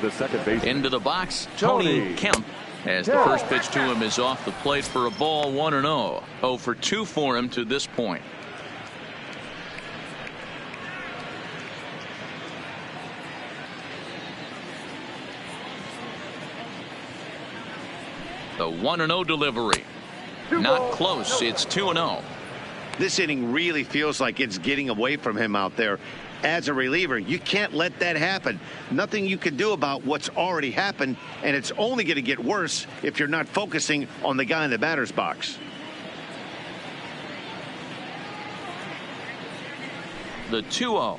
the second baseman. Into the box, Tony Kemp, as the first pitch to him is off the plate for a ball. 1-0. 0 for 2 for him to this point. The 1-0 delivery. Not close. It's 2-0. This inning really feels like it's getting away from him out there. As a reliever, you can't let that happen. Nothing you can do about what's already happened, and it's only going to get worse if you're not focusing on the guy in the batter's box. The 2-0.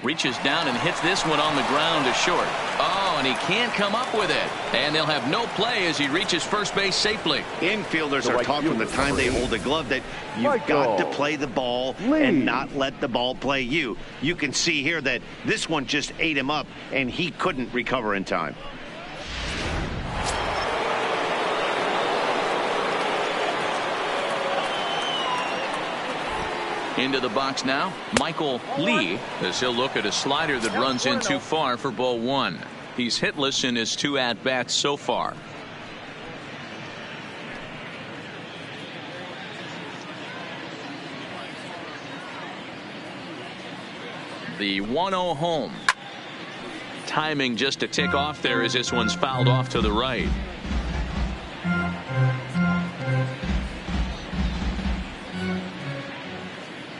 Reaches down and hits this one on the ground to short. Oh, and he can't come up with it. And they'll have no play as he reaches first base safely. Infielders are taught from the time they hold a glove that you've got to play the ball and not let the ball play you. You can see here that this one just ate him up, and he couldn't recover in time. Into the box now, Michael Lee, as he'll look at a slider that runs in too far for ball one. He's hitless in his 2 at-bats so far. The 1-0 home. Timing just a tick off there as this one's fouled off to the right.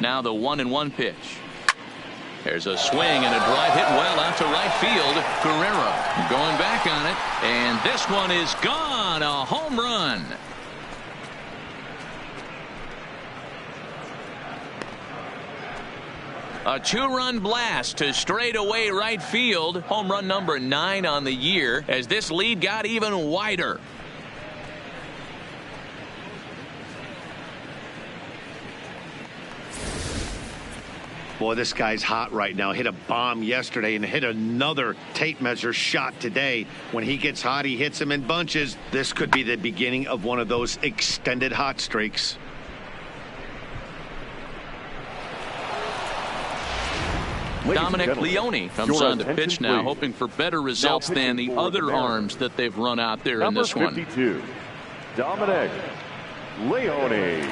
Now the 1-1 pitch. There's a swing and a drive hit well out to right field. Guerrero going back on it, and this one is gone. A home run. A 2-run blast to straightaway right field. Home run number 9 on the year as this lead got even wider. Boy, this guy's hot right now. Hit a bomb yesterday and hit another tape measure shot today. When he gets hot, he hits them in bunches. This could be the beginning of one of those extended hot streaks. Dominic Leone comes on to pitch now, hoping for better results than the other arms that they've run out there in this one. Number 52, Dominic Leone.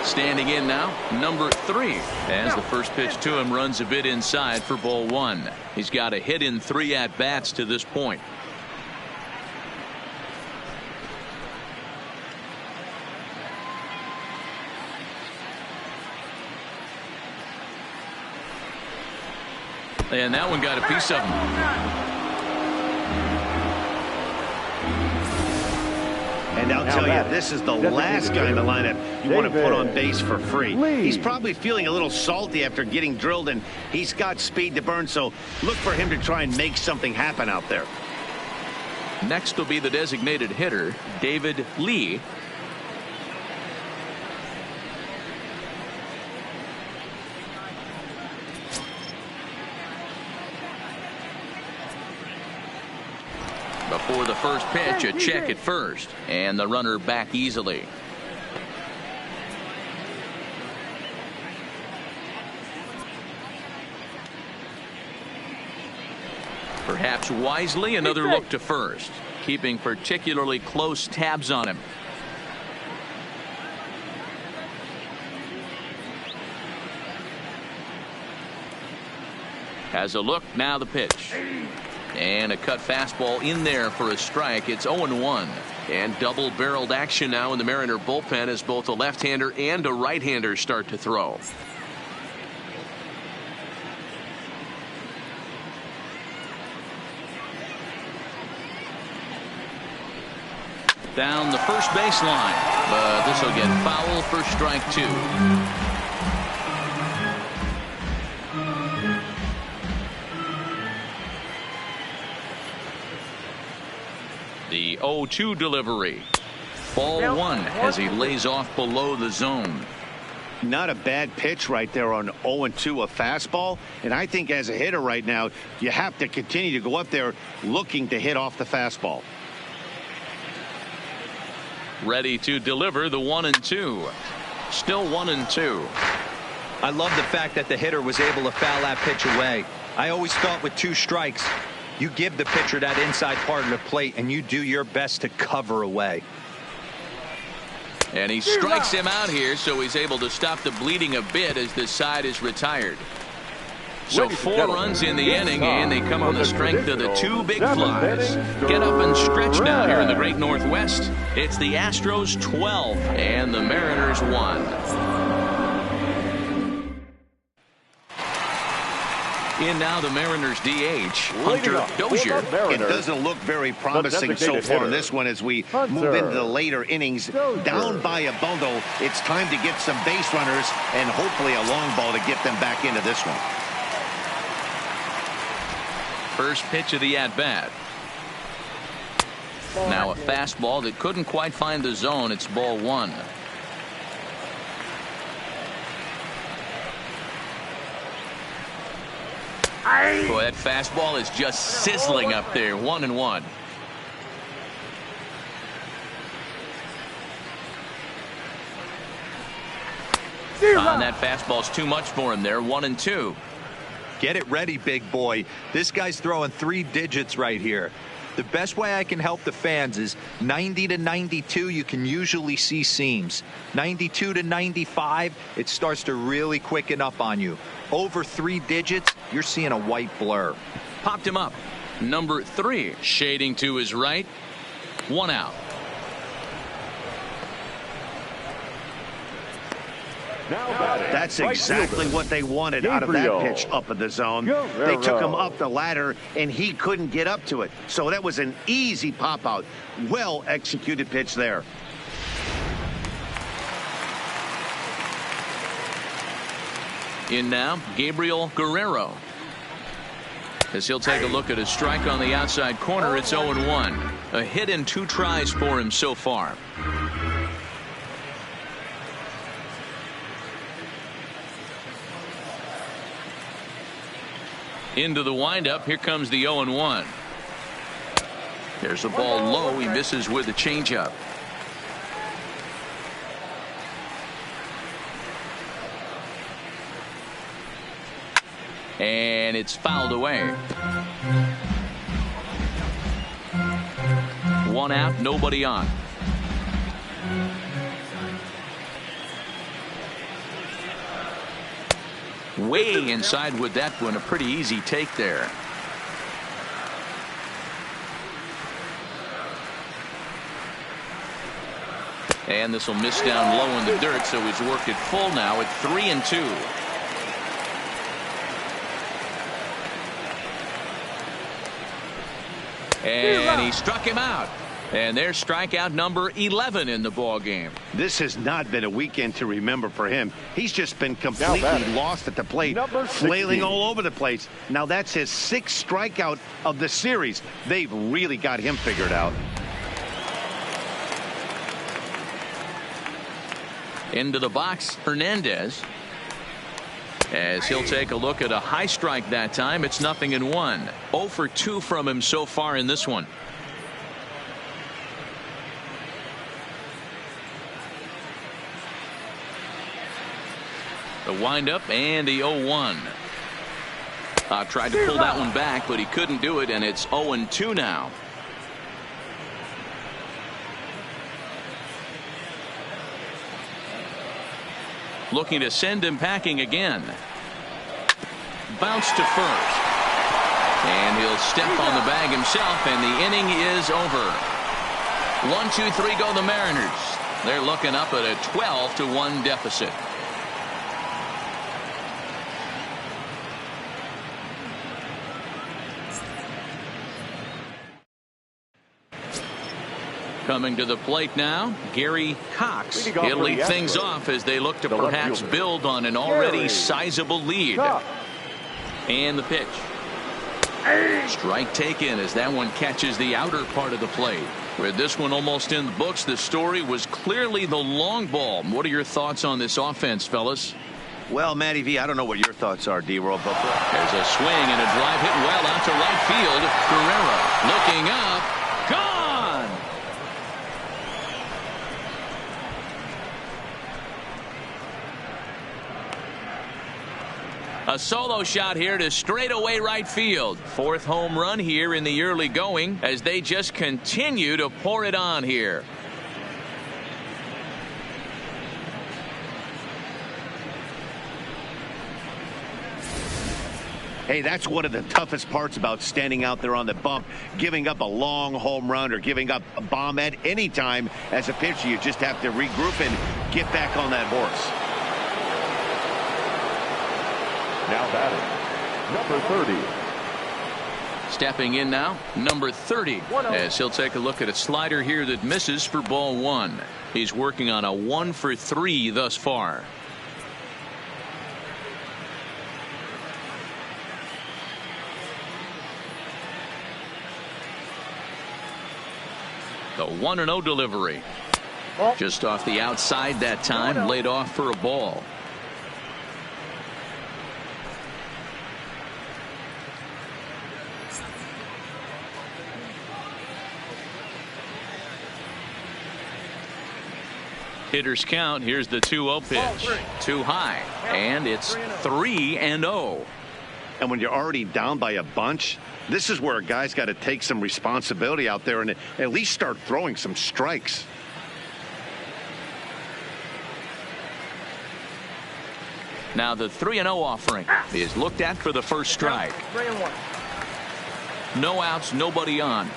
Standing in now, number 3, as the first pitch to him runs a bit inside for ball 1. He's got a hit in 3 at-bats to this point. And that one got a piece of him. And I'll tell you, this is the last guy in the lineup you want to put on base for free. He's probably feeling a little salty after getting drilled, and he's got speed to burn, so look for him to try and make something happen out there. Next will be the designated hitter, David Lee. Before the first pitch, a check at first, and the runner back easily. Perhaps wisely, another look to first, keeping particularly close tabs on him. Has a look, now the pitch. And a cut fastball in there for a strike. It's 0-1. And double-barreled action now in the Mariner bullpen as both a left-hander and a right-hander start to throw. Down the first baseline, but this will get foul for strike 2. The 0-2 delivery. Ball 1 as he lays off below the zone. Not a bad pitch right there on 0-2, a fastball. And I think as a hitter right now, you have to continue to go up there looking to hit off the fastball. Ready to deliver the 1-2. Still 1-2. I love the fact that the hitter was able to foul that pitch away. I always thought with 2 strikes, you give the pitcher that inside part of the plate and you do your best to cover away. And he strikes him out here, so he's able to stop the bleeding a bit as this side is retired. So 4 runs in the inning, and they come on the strength of the 2 big flies. Get up and stretch now here in the great Northwest. It's the Astros 12 and the Mariners 1. In now the Mariners DH, Hunter Dozier. It doesn't look very promising so far in this one as we move into the later innings. Down by a bundle, it's time to get some base runners and hopefully a long ball to get them back into this one. First pitch of the at-bat. Now a fastball that couldn't quite find the zone. It's ball 1. Boy, that fastball is just sizzling up there. 1-1. That fastball's too much for him there. 1-2. Get it ready, big boy. This guy's throwing 3 digits right here. The best way I can help the fans is 90 to 92. You can usually see seams. 92 to 95, it starts to really quicken up on you. Over 3 digits, you're seeing a white blur. Popped him up. Number 3, shading to his right. 1 out. That's exactly what they wanted out of that pitch up in the zone. They took him up the ladder, and he couldn't get up to it. So that was an easy pop-out. Well-executed pitch there. In now, Gabriel Guerrero. As he'll take a look at a strike on the outside corner, it's 0-1. A hit in 2 tries for him so far. Into the windup. Here comes the 0-1. There's a ball low. He misses with a changeup. And it's fouled away. 1 out, nobody on. Way inside with that one. A pretty easy take there. And this will miss down low in the dirt, so he's worked it full now at 3-2. And he struck him out. And there's strikeout number 11 in the ball game. This has not been a weekend to remember for him. He's just been completely lost at the plate, flailing all over the place. Now that's his 6th strikeout of the series. They've really got him figured out. Into the box, Hernandez. As he'll take a look at a high strike that time. It's 0-1. 0 for 2 from him so far in this one. The windup and the 0-1. Tried to pull that one back, but he couldn't do it, and it's 0-2 now. Looking to send him packing again. Bounce to first. And he'll step on the bag himself, and the inning is over. 1-2-3 go the Mariners. They're looking up at a 12-1 deficit. Coming to the plate now, Gary Cox. He'll lead things off as they look to perhaps build on an already sizable lead. And the pitch. Strike taken as that one catches the outer part of the plate. With this one almost in the books, the story was clearly the long ball. What are your thoughts on this offense, fellas? Well, Matty V, I don't know what your thoughts are, D-Roll, but there's a swing and a drive hit well out to right field. Guerrero looking up. Gone! A solo shot here to straightaway right field. 4th home run here in the early going as they just continue to pour it on here. Hey, that's one of the toughest parts about standing out there on the bump, giving up a long home run or giving up a bomb at any time. As a pitcher, you just have to regroup and get back on that horse. Now batting, number 30. Stepping in now, number 30, as he'll take a look at a slider here that misses for ball 1. He's working on a 1 for 3 thus far. The 1-0 delivery. Just off the outside that time, laid off for a ball. Hitters count. Here's the 2-0 pitch. Too high. And it's 3-0. And when you're already down by a bunch, this is where a guy's got to take some responsibility out there and at least start throwing some strikes. Now the 3-0 offering is looked at for the first strike. 3-1. No outs, nobody on.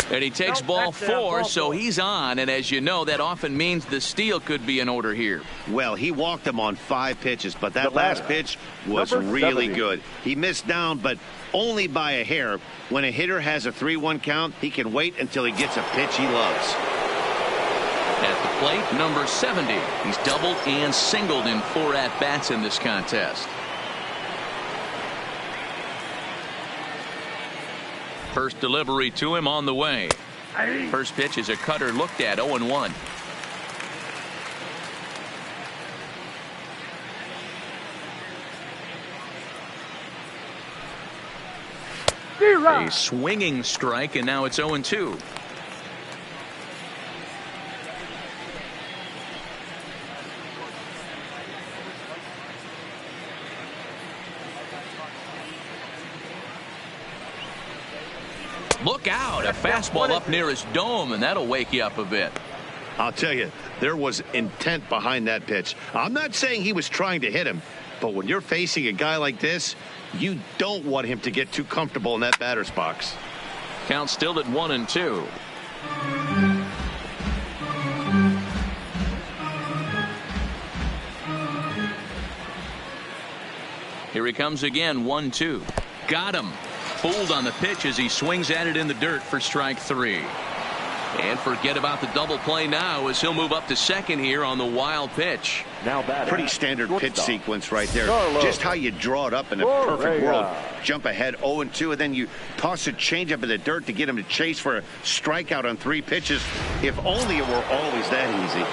And he takes ball 4, so he's on. And as you know, that often means the steal could be in order here. Well, he walked him on 5 pitches, but that last pitch was really good. He missed down, but only by a hair. When a hitter has a 3-1 count, he can wait until he gets a pitch he loves. At the plate, number 70. He's doubled and singled in 4 at-bats in this contest. First delivery to him on the way. First pitch is a cutter looked at, 0-1. A swinging strike, and now it's 0-2. Look out, a fastball up near his dome, and that'll wake you up a bit. I'll tell you, there was intent behind that pitch. I'm not saying he was trying to hit him, but when you're facing a guy like this, you don't want him to get too comfortable in that batter's box. Count still at 1-2. Here he comes again, 1-2. Got him. Fooled on the pitch as he swings at it in the dirt for strike 3. And forget about the double play now as he'll move up to second here on the wild pitch. Now batting, pretty standard pitch sequence right there. Carlos. Just how you draw it up in a perfect world. Jump ahead 0-2, and then you toss a changeup in the dirt to get him to chase for a strikeout on 3 pitches. If only it were always that easy.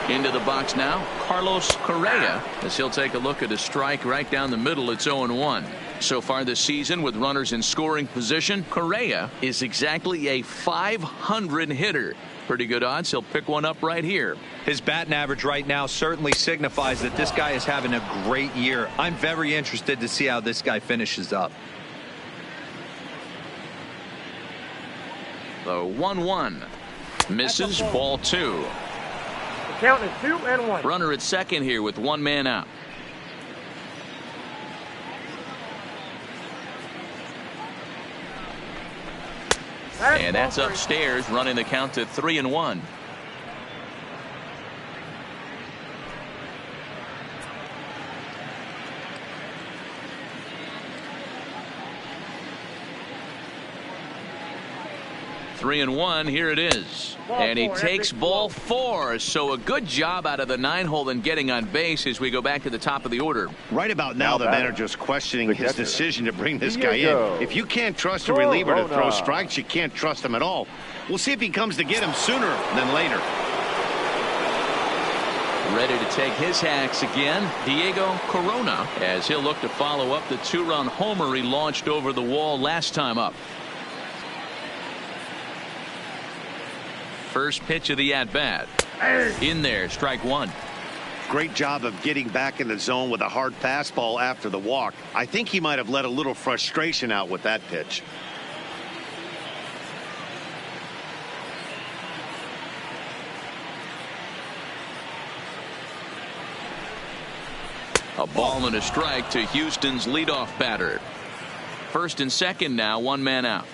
Into the box now, Carlos Correa, as he'll take a look at a strike right down the middle. It's 0-1. So far this season, with runners in scoring position, Correa is exactly a .500 hitter. Pretty good odds he'll pick one up right here. His batting average right now certainly signifies that this guy is having a great year. I'm very interested to see how this guy finishes up. The 1-1 misses, ball 2. Count is 2-1. Runner at second here with 1 man out. And that's upstairs, running the count to 3-1. Three and 1. Here it is. And he takes ball 4. So a good job out of the 9-hole in getting on base as we go back to the top of the order. Right about now, the manager's questioning his decision to bring this guy in. If you can't trust a reliever to throw strikes, you can't trust him at all. We'll see if he comes to get him sooner than later. Ready to take his hacks again, Diego Corona, as he'll look to follow up the 2-run homer he launched over the wall last time up. First pitch of the at-bat. In there, strike 1. Great job of getting back in the zone with a hard fastball after the walk. I think he might have let a little frustration out with that pitch. A ball and a strike to Houston's leadoff batter. First and second now, one man out.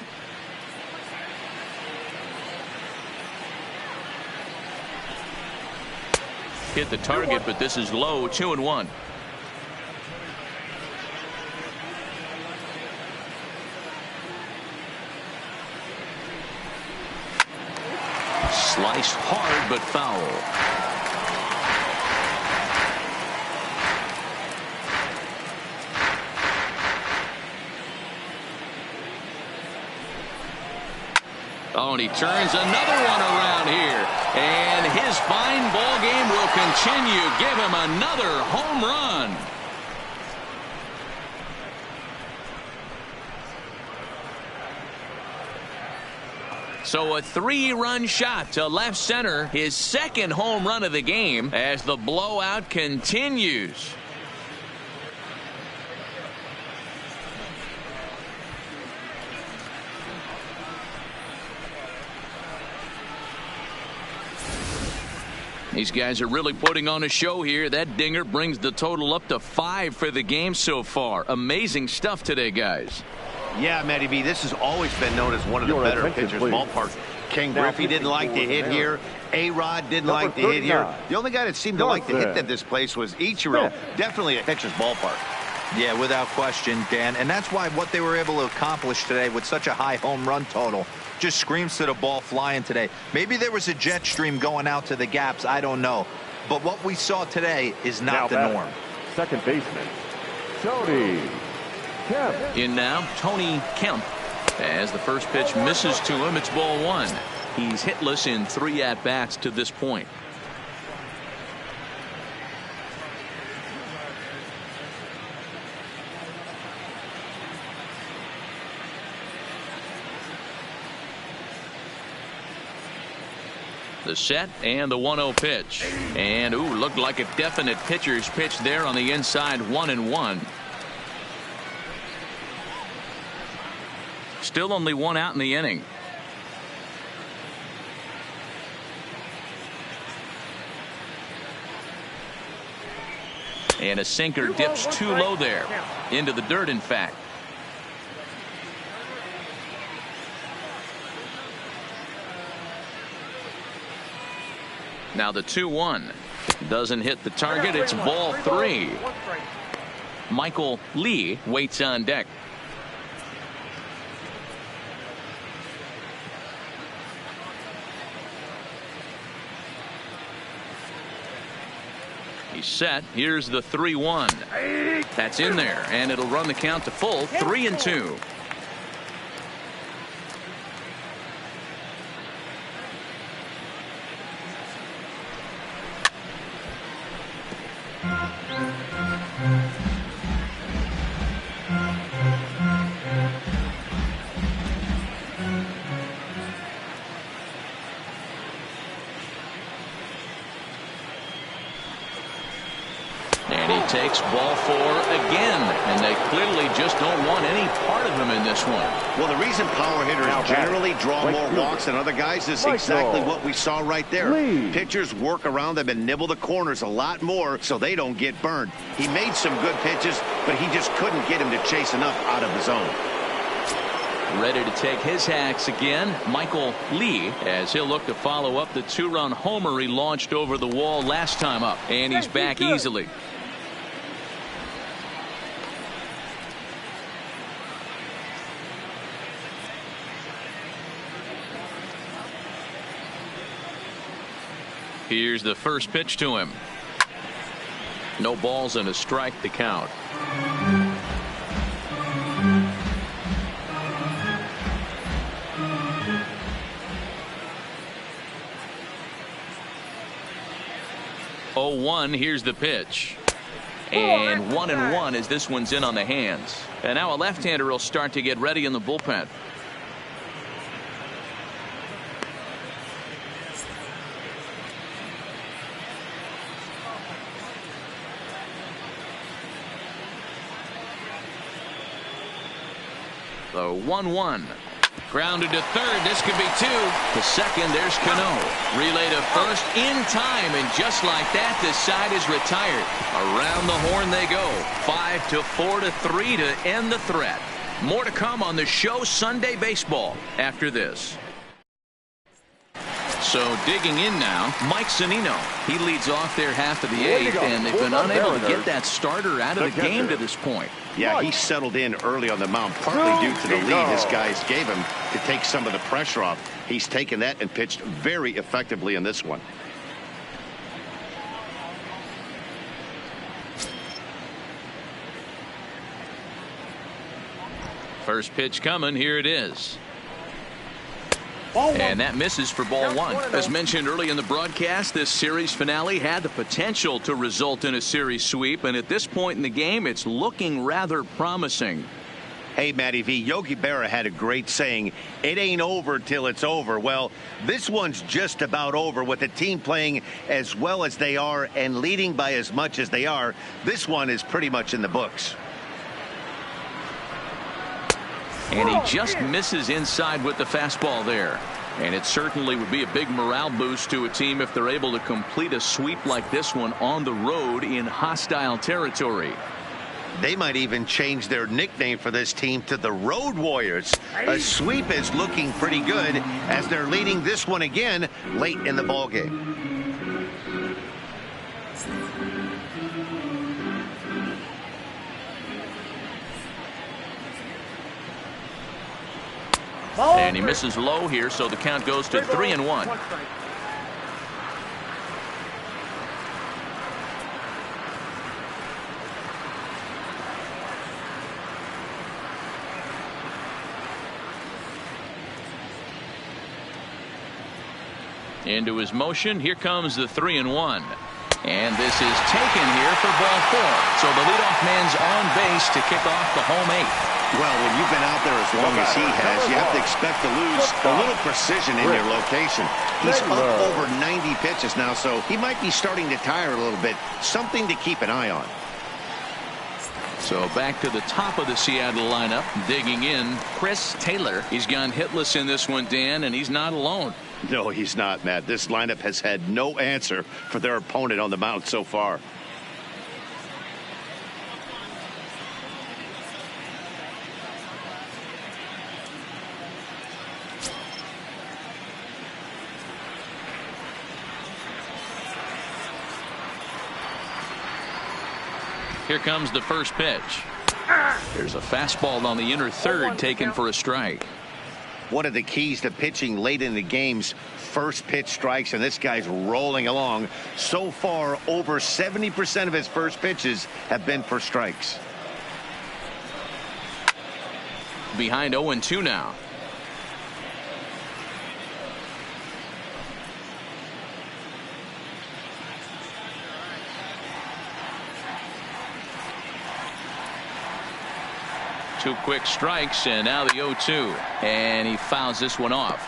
Hit the target, but this is low. 2-1. Sliced hard, but foul. Oh, and he turns another one around here. And his fine ball game will continue. Give him another home run. So a 3-run shot to left center, his second home run of the game as the blowout continues. These guys are really putting on a show here. That dinger brings the total up to 5 for the game so far. Amazing stuff today, guys. Yeah, Matty B, this has always been known as one of the better pitchers' ballparks. Ken Griffey didn't like to hit here. A-Rod didn't like to hit here. The only guy that seemed to like to hit at this place was Ichiro. Definitely a pitcher's ballpark. Yeah, without question, Dan. And that's why what they were able to accomplish today with such a high home run total just screams to the ball flying today. Maybe there was a jet stream going out to the gaps. I don't know. But what we saw today is not the norm. Second baseman, Tony Kemp. In now, Tony Kemp. As the first pitch misses to him, it's ball 1. He's hitless in 3 at-bats to this point. The set and the 1-0 pitch. And, ooh, looked like a definite pitcher's pitch there on the inside, 1-1. Still only 1 out in the inning. And a sinker dips too low there. Into the dirt, in fact. Now the 2-1 doesn't hit the target. It's ball 3. Michael Lee waits on deck. He's set. Here's the 3-1. That's in there, and it'll run the count to full. 3-2. Takes ball 4 again, and they clearly just don't want any part of him in this one. Well, the reason power hitters generally draw more walks than other guys is exactly what we saw right there. Pitchers work around them and nibble the corners a lot more so they don't get burned. He made some good pitches, but he just couldn't get him to chase enough out of his own. Ready to take his hacks again, Michael Lee, as he'll look to follow up the 2-run homer he launched over the wall last time up, and he's back easily. Here's the first pitch to him. No balls and a strike to count. Oh, 1. Here's the pitch. And 1-1 as this one's in on the hands. And now a left-hander will start to get ready in the bullpen. The 1-1. Grounded to third. This could be two. To second, there's Cano. Relay to first in time, and just like that, this side is retired. Around the horn they go. 5-4-3 to end the threat. More to come on the show Sunday Baseball after this. So digging in now, Mike Zunino. He leads off their half of the eighth, and they've been unable to get that starter out of the game to this point. Yeah, he settled in early on the mound, partly due to the lead his guys gave him to take some of the pressure off. He's taken that and pitched very effectively in this one. First pitch coming. Here it is. And that misses for ball one. As mentioned early in the broadcast, this series finale had the potential to result in a series sweep, and at this point in the game, it's looking rather promising. Hey, Matty V, Yogi Berra had a great saying, it ain't over till it's over. Well, this one's just about over with the team playing as well as they are and leading by as much as they are. This one is pretty much in the books. And he just misses inside with the fastball there. And it certainly would be a big morale boost to a team if they're able to complete a sweep like this one on the road in hostile territory. They might even change their nickname for this team to the Road Warriors. A sweep is looking pretty good as they're leading this one again late in the ballgame. And he misses low here, so the count goes to 3-1. Into his motion. Here comes the 3-1. And this is taken here for ball four. So the leadoff man's on base to kick off the home eighth. Well, when you've been out there as long as he has, you have to expect to lose a little precision in your location. He's up over 90 pitches now, so he might be starting to tire a little bit. Something to keep an eye on. So back to the top of the Seattle lineup, digging in, Chris Taylor. He's gone hitless in this one, Dan, and he's not alone. No, he's not, Matt. This lineup has had no answer for their opponent on the mound so far. Here comes the first pitch. There's a fastball on the inner third taken for a strike. One of the keys to pitching late in the game's first pitch strikes, and this guy's rolling along. So far, over 70% of his first pitches have been for strikes. Behind 0-2 now. Two quick strikes, and now the 0-2, and he fouls this one off.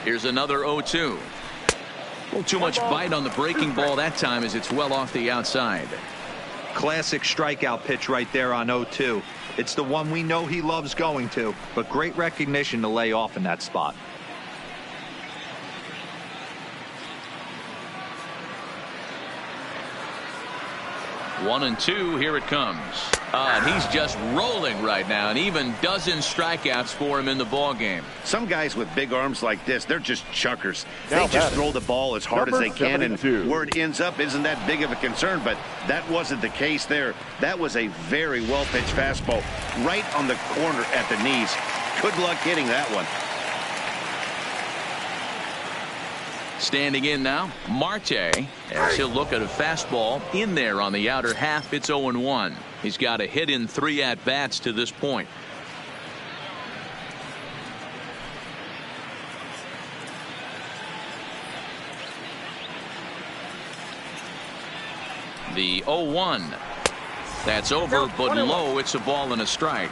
Here's another 0-2. A little too much bite on the breaking ball that time as it's well off the outside. Classic strikeout pitch right there on 0-2. It's the one we know he loves going to, but great recognition to lay off in that spot. One and two, here it comes. And he's just rolling right now, and even dozen strikeouts for him in the ball game. Some guys with big arms like this, they're just chuckers. They just throw the ball as hard as they can, and where it ends up isn't that big of a concern, but that wasn't the case there. That was a very well-pitched fastball right on the corner at the knees. Good luck hitting that one. Standing in now, Marte, as he'll look at a fastball in there on the outer half. It's 0-1. He's got a hit in 3 at-bats to this point. The 0-1. That's over, but low. It's a ball and a strike.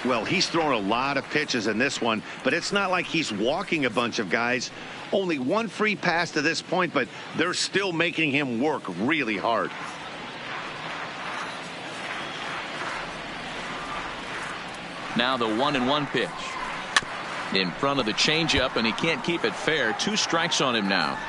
Well, he's thrown a lot of pitches in this one, but it's not like he's walking a bunch of guys. Only one free pass to this point, but they're still making him work really hard. Now the 1-1 pitch. In front of the changeup, and he can't keep it fair. 2 strikes on him now.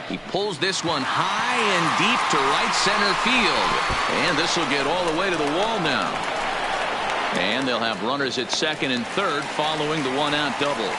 He pulls this one high and deep to right center field. And this will get all the way to the wall now. And they'll have runners at second and third following the 1-out double.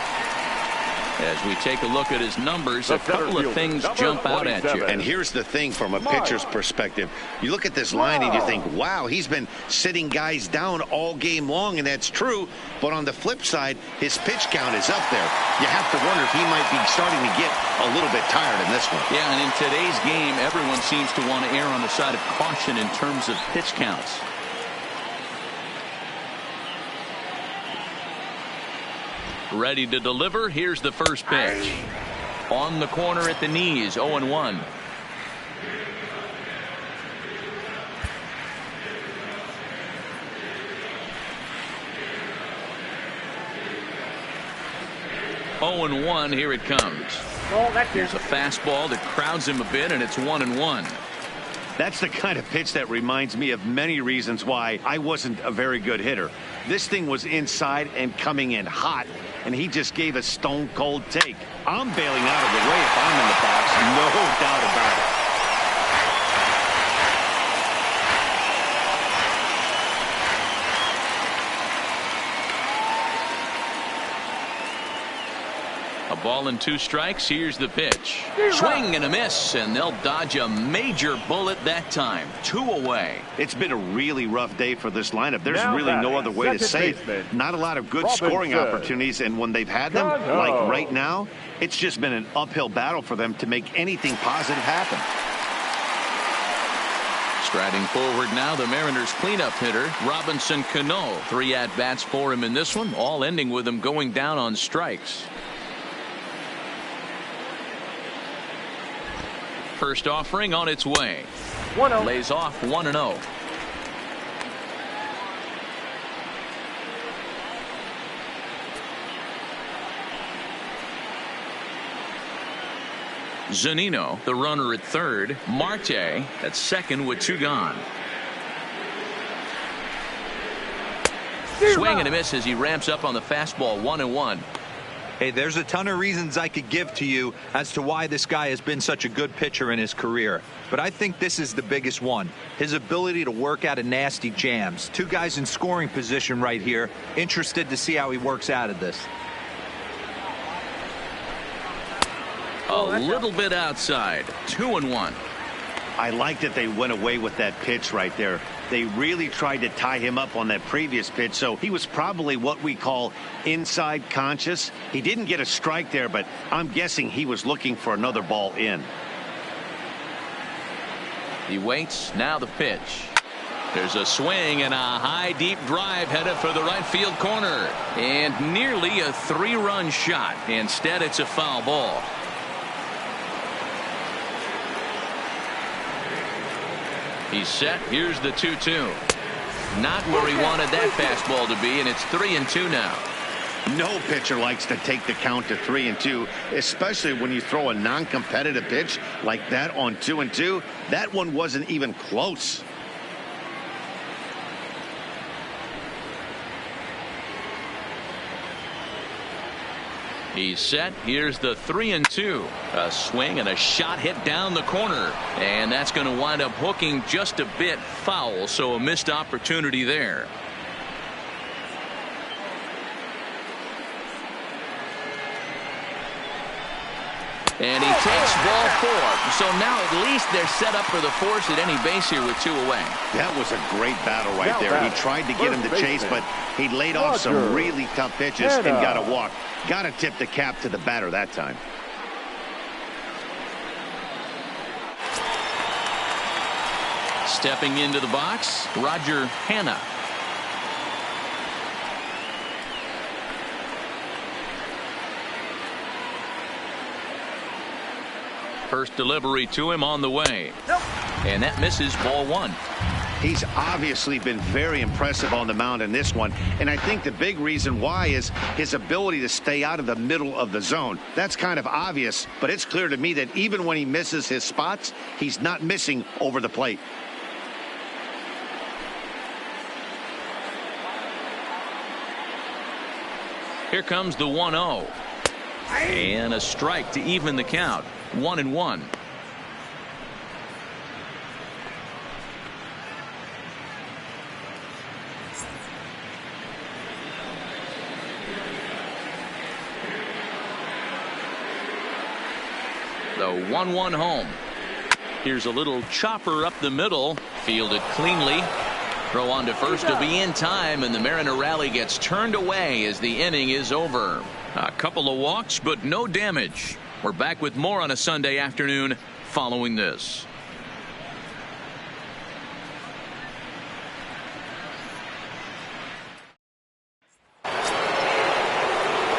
As we take a look at his numbers, a couple of things jump out at you. And here's the thing from a pitcher's perspective. You look at this line and you think, wow, he's been sitting guys down all game long, and that's true. But on the flip side, his pitch count is up there. You have to wonder if he might be starting to get a little bit tired in this one. Yeah, and in today's game, everyone seems to want to err on the side of caution in terms of pitch counts. Ready to deliver. Here's the first pitch. On the corner at the knees, 0-1. Here it comes. Here's a fastball that crowds him a bit, and it's 1-1. That's the kind of pitch that reminds me of many reasons why I wasn't a very good hitter. This thing was inside and coming in hot, and he just gave a stone-cold take. I'm bailing out of the way if I'm in the box, no doubt about it. A ball and 2 strikes. Here's the pitch. Swing and a miss, and they'll dodge a major bullet that time. 2 away. It's been a really rough day for this lineup. There's really no other way to say it. Not a lot of good scoring opportunities, and when they've had them, like right now, it's just been an uphill battle for them to make anything positive happen. Striding forward now, the Mariners cleanup hitter, Robinson Cano. 3 at-bats for him in this one, all ending with him going down on strikes. First offering on its way. 1-0. Lays off 1-0. Zunino, the runner at third. Marte at second with 2 gone. Swing and a miss as he ramps up on the fastball. 1-1. Hey, there's a ton of reasons I could give to you as to why this guy has been such a good pitcher in his career. But I think this is the biggest one. His ability to work out of nasty jams. 2 guys in scoring position right here. Interested to see how he works out of this. A little bit outside. 2-1. I like that they went away with that pitch right there. They really tried to tie him up on that previous pitch, so he was probably what we call inside conscious. He didn't get a strike there, but I'm guessing he was looking for another ball in. He waits. Now the pitch. There's a swing and a high deep drive headed for the right field corner, and nearly a 3-run shot. Instead, it's a foul ball. He's set. Here's the 2-2. Not where he wanted that fastball to be, and it's 3-2 now. No pitcher likes to take the count to 3-2, especially when you throw a non-competitive pitch like that on 2-2. That one wasn't even close. He's set. Here's the 3-2. A swing and a shot hit down the corner, and that's going to wind up hooking just a bit foul, so a missed opportunity there. And he takes ball 4. So now at least they're set up for the force at any base here with 2 away. That was a great battle right there. He tried to get him to chase, but he laid off some really tough pitches and got a walk. Got to tip the cap to the batter that time. Stepping into the box, Roger Hanna. First delivery to him on the way. And that misses, ball one. He's obviously been very impressive on the mound in this one, and I think the big reason why is his ability to stay out of the middle of the zone. That's kind of obvious, but it's clear to me that even when he misses his spots, he's not missing over the plate. Here comes the 1-0. And a strike to even the count. 1-1. The 1-1 home. Here's a little chopper up the middle. Fielded cleanly. Throw on to first to be in time, and the Mariner rally gets turned away as the inning is over. A couple of walks, but no damage. We're back with more on a Sunday afternoon following this.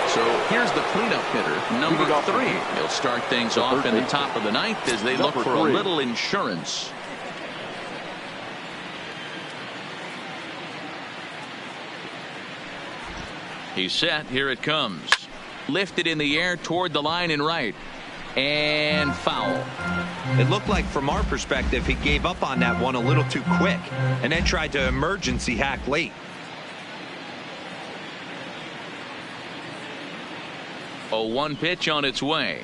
So here's the cleanup hitter, number 3. He'll start things off in the top of the ninth as they look for a little insurance. He's set. Here it comes. Lifted in the air toward the line and right. And foul. It looked like from our perspective he gave up on that one a little too quick and then tried to emergency hack late. A 1 pitch on its way.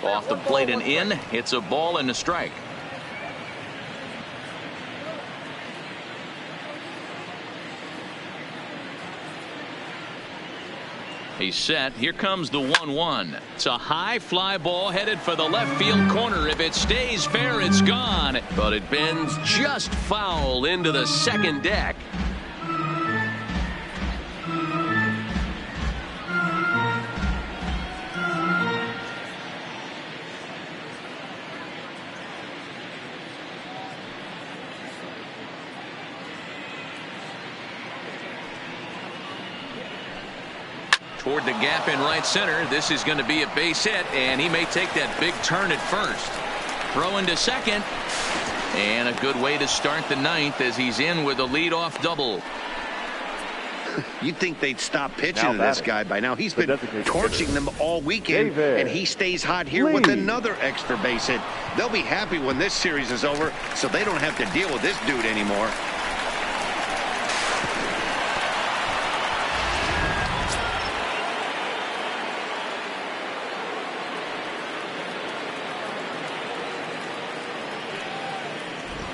Off the plate and in. It's a ball and a strike. He's set. Here comes the 1-1. It's a high fly ball headed for the left field corner. If it stays fair, it's gone. But it bends just foul into the second deck. Toward the gap in right center. This is going to be a base hit, and he may take that big turn at first. Throw into second. And a good way to start the ninth as he's in with a leadoff double. You'd think they'd stop pitching to this guy by now. He's been torching them all weekend, and he stays hot here with another extra base hit. They'll be happy when this series is over, so they don't have to deal with this dude anymore.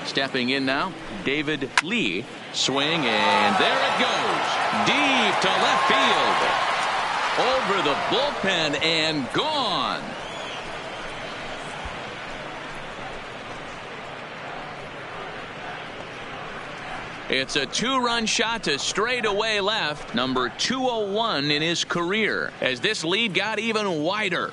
Stepping in now, David Lee. Swing, and there it goes. Deep to left field. Over the bullpen and gone. It's a 2-run shot to straightaway left. Number 201 in his career as this lead got even wider.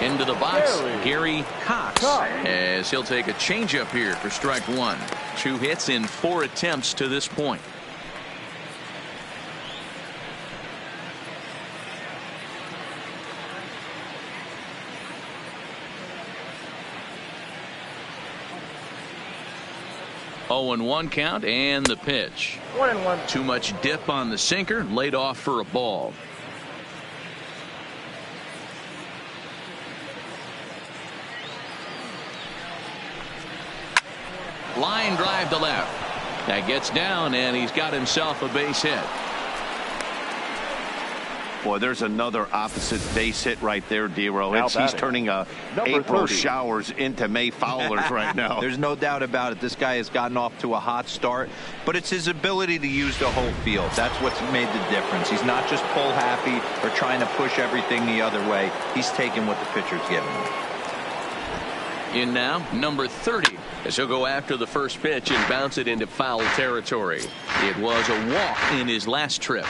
Into the box, Gary Cox, as he'll take a changeup here for strike 1. 2 hits in 4 attempts to this point. Oh, and 1 count, and the pitch. 1-1. Too much dip on the sinker, laid off for a ball. Line drive to left. That gets down, and he's got himself a base hit. Boy, there's another opposite base hit right there, D-Row. He's turning April showers into May foulers right now. There's no doubt about it. This guy has gotten off to a hot start, but it's his ability to use the whole field. That's what's made the difference. He's not just pull happy or trying to push everything the other way. He's taking what the pitcher's giving him. In now, number 30, as he'll go after the first pitch and bounce it into foul territory. It was a walk in his last trip.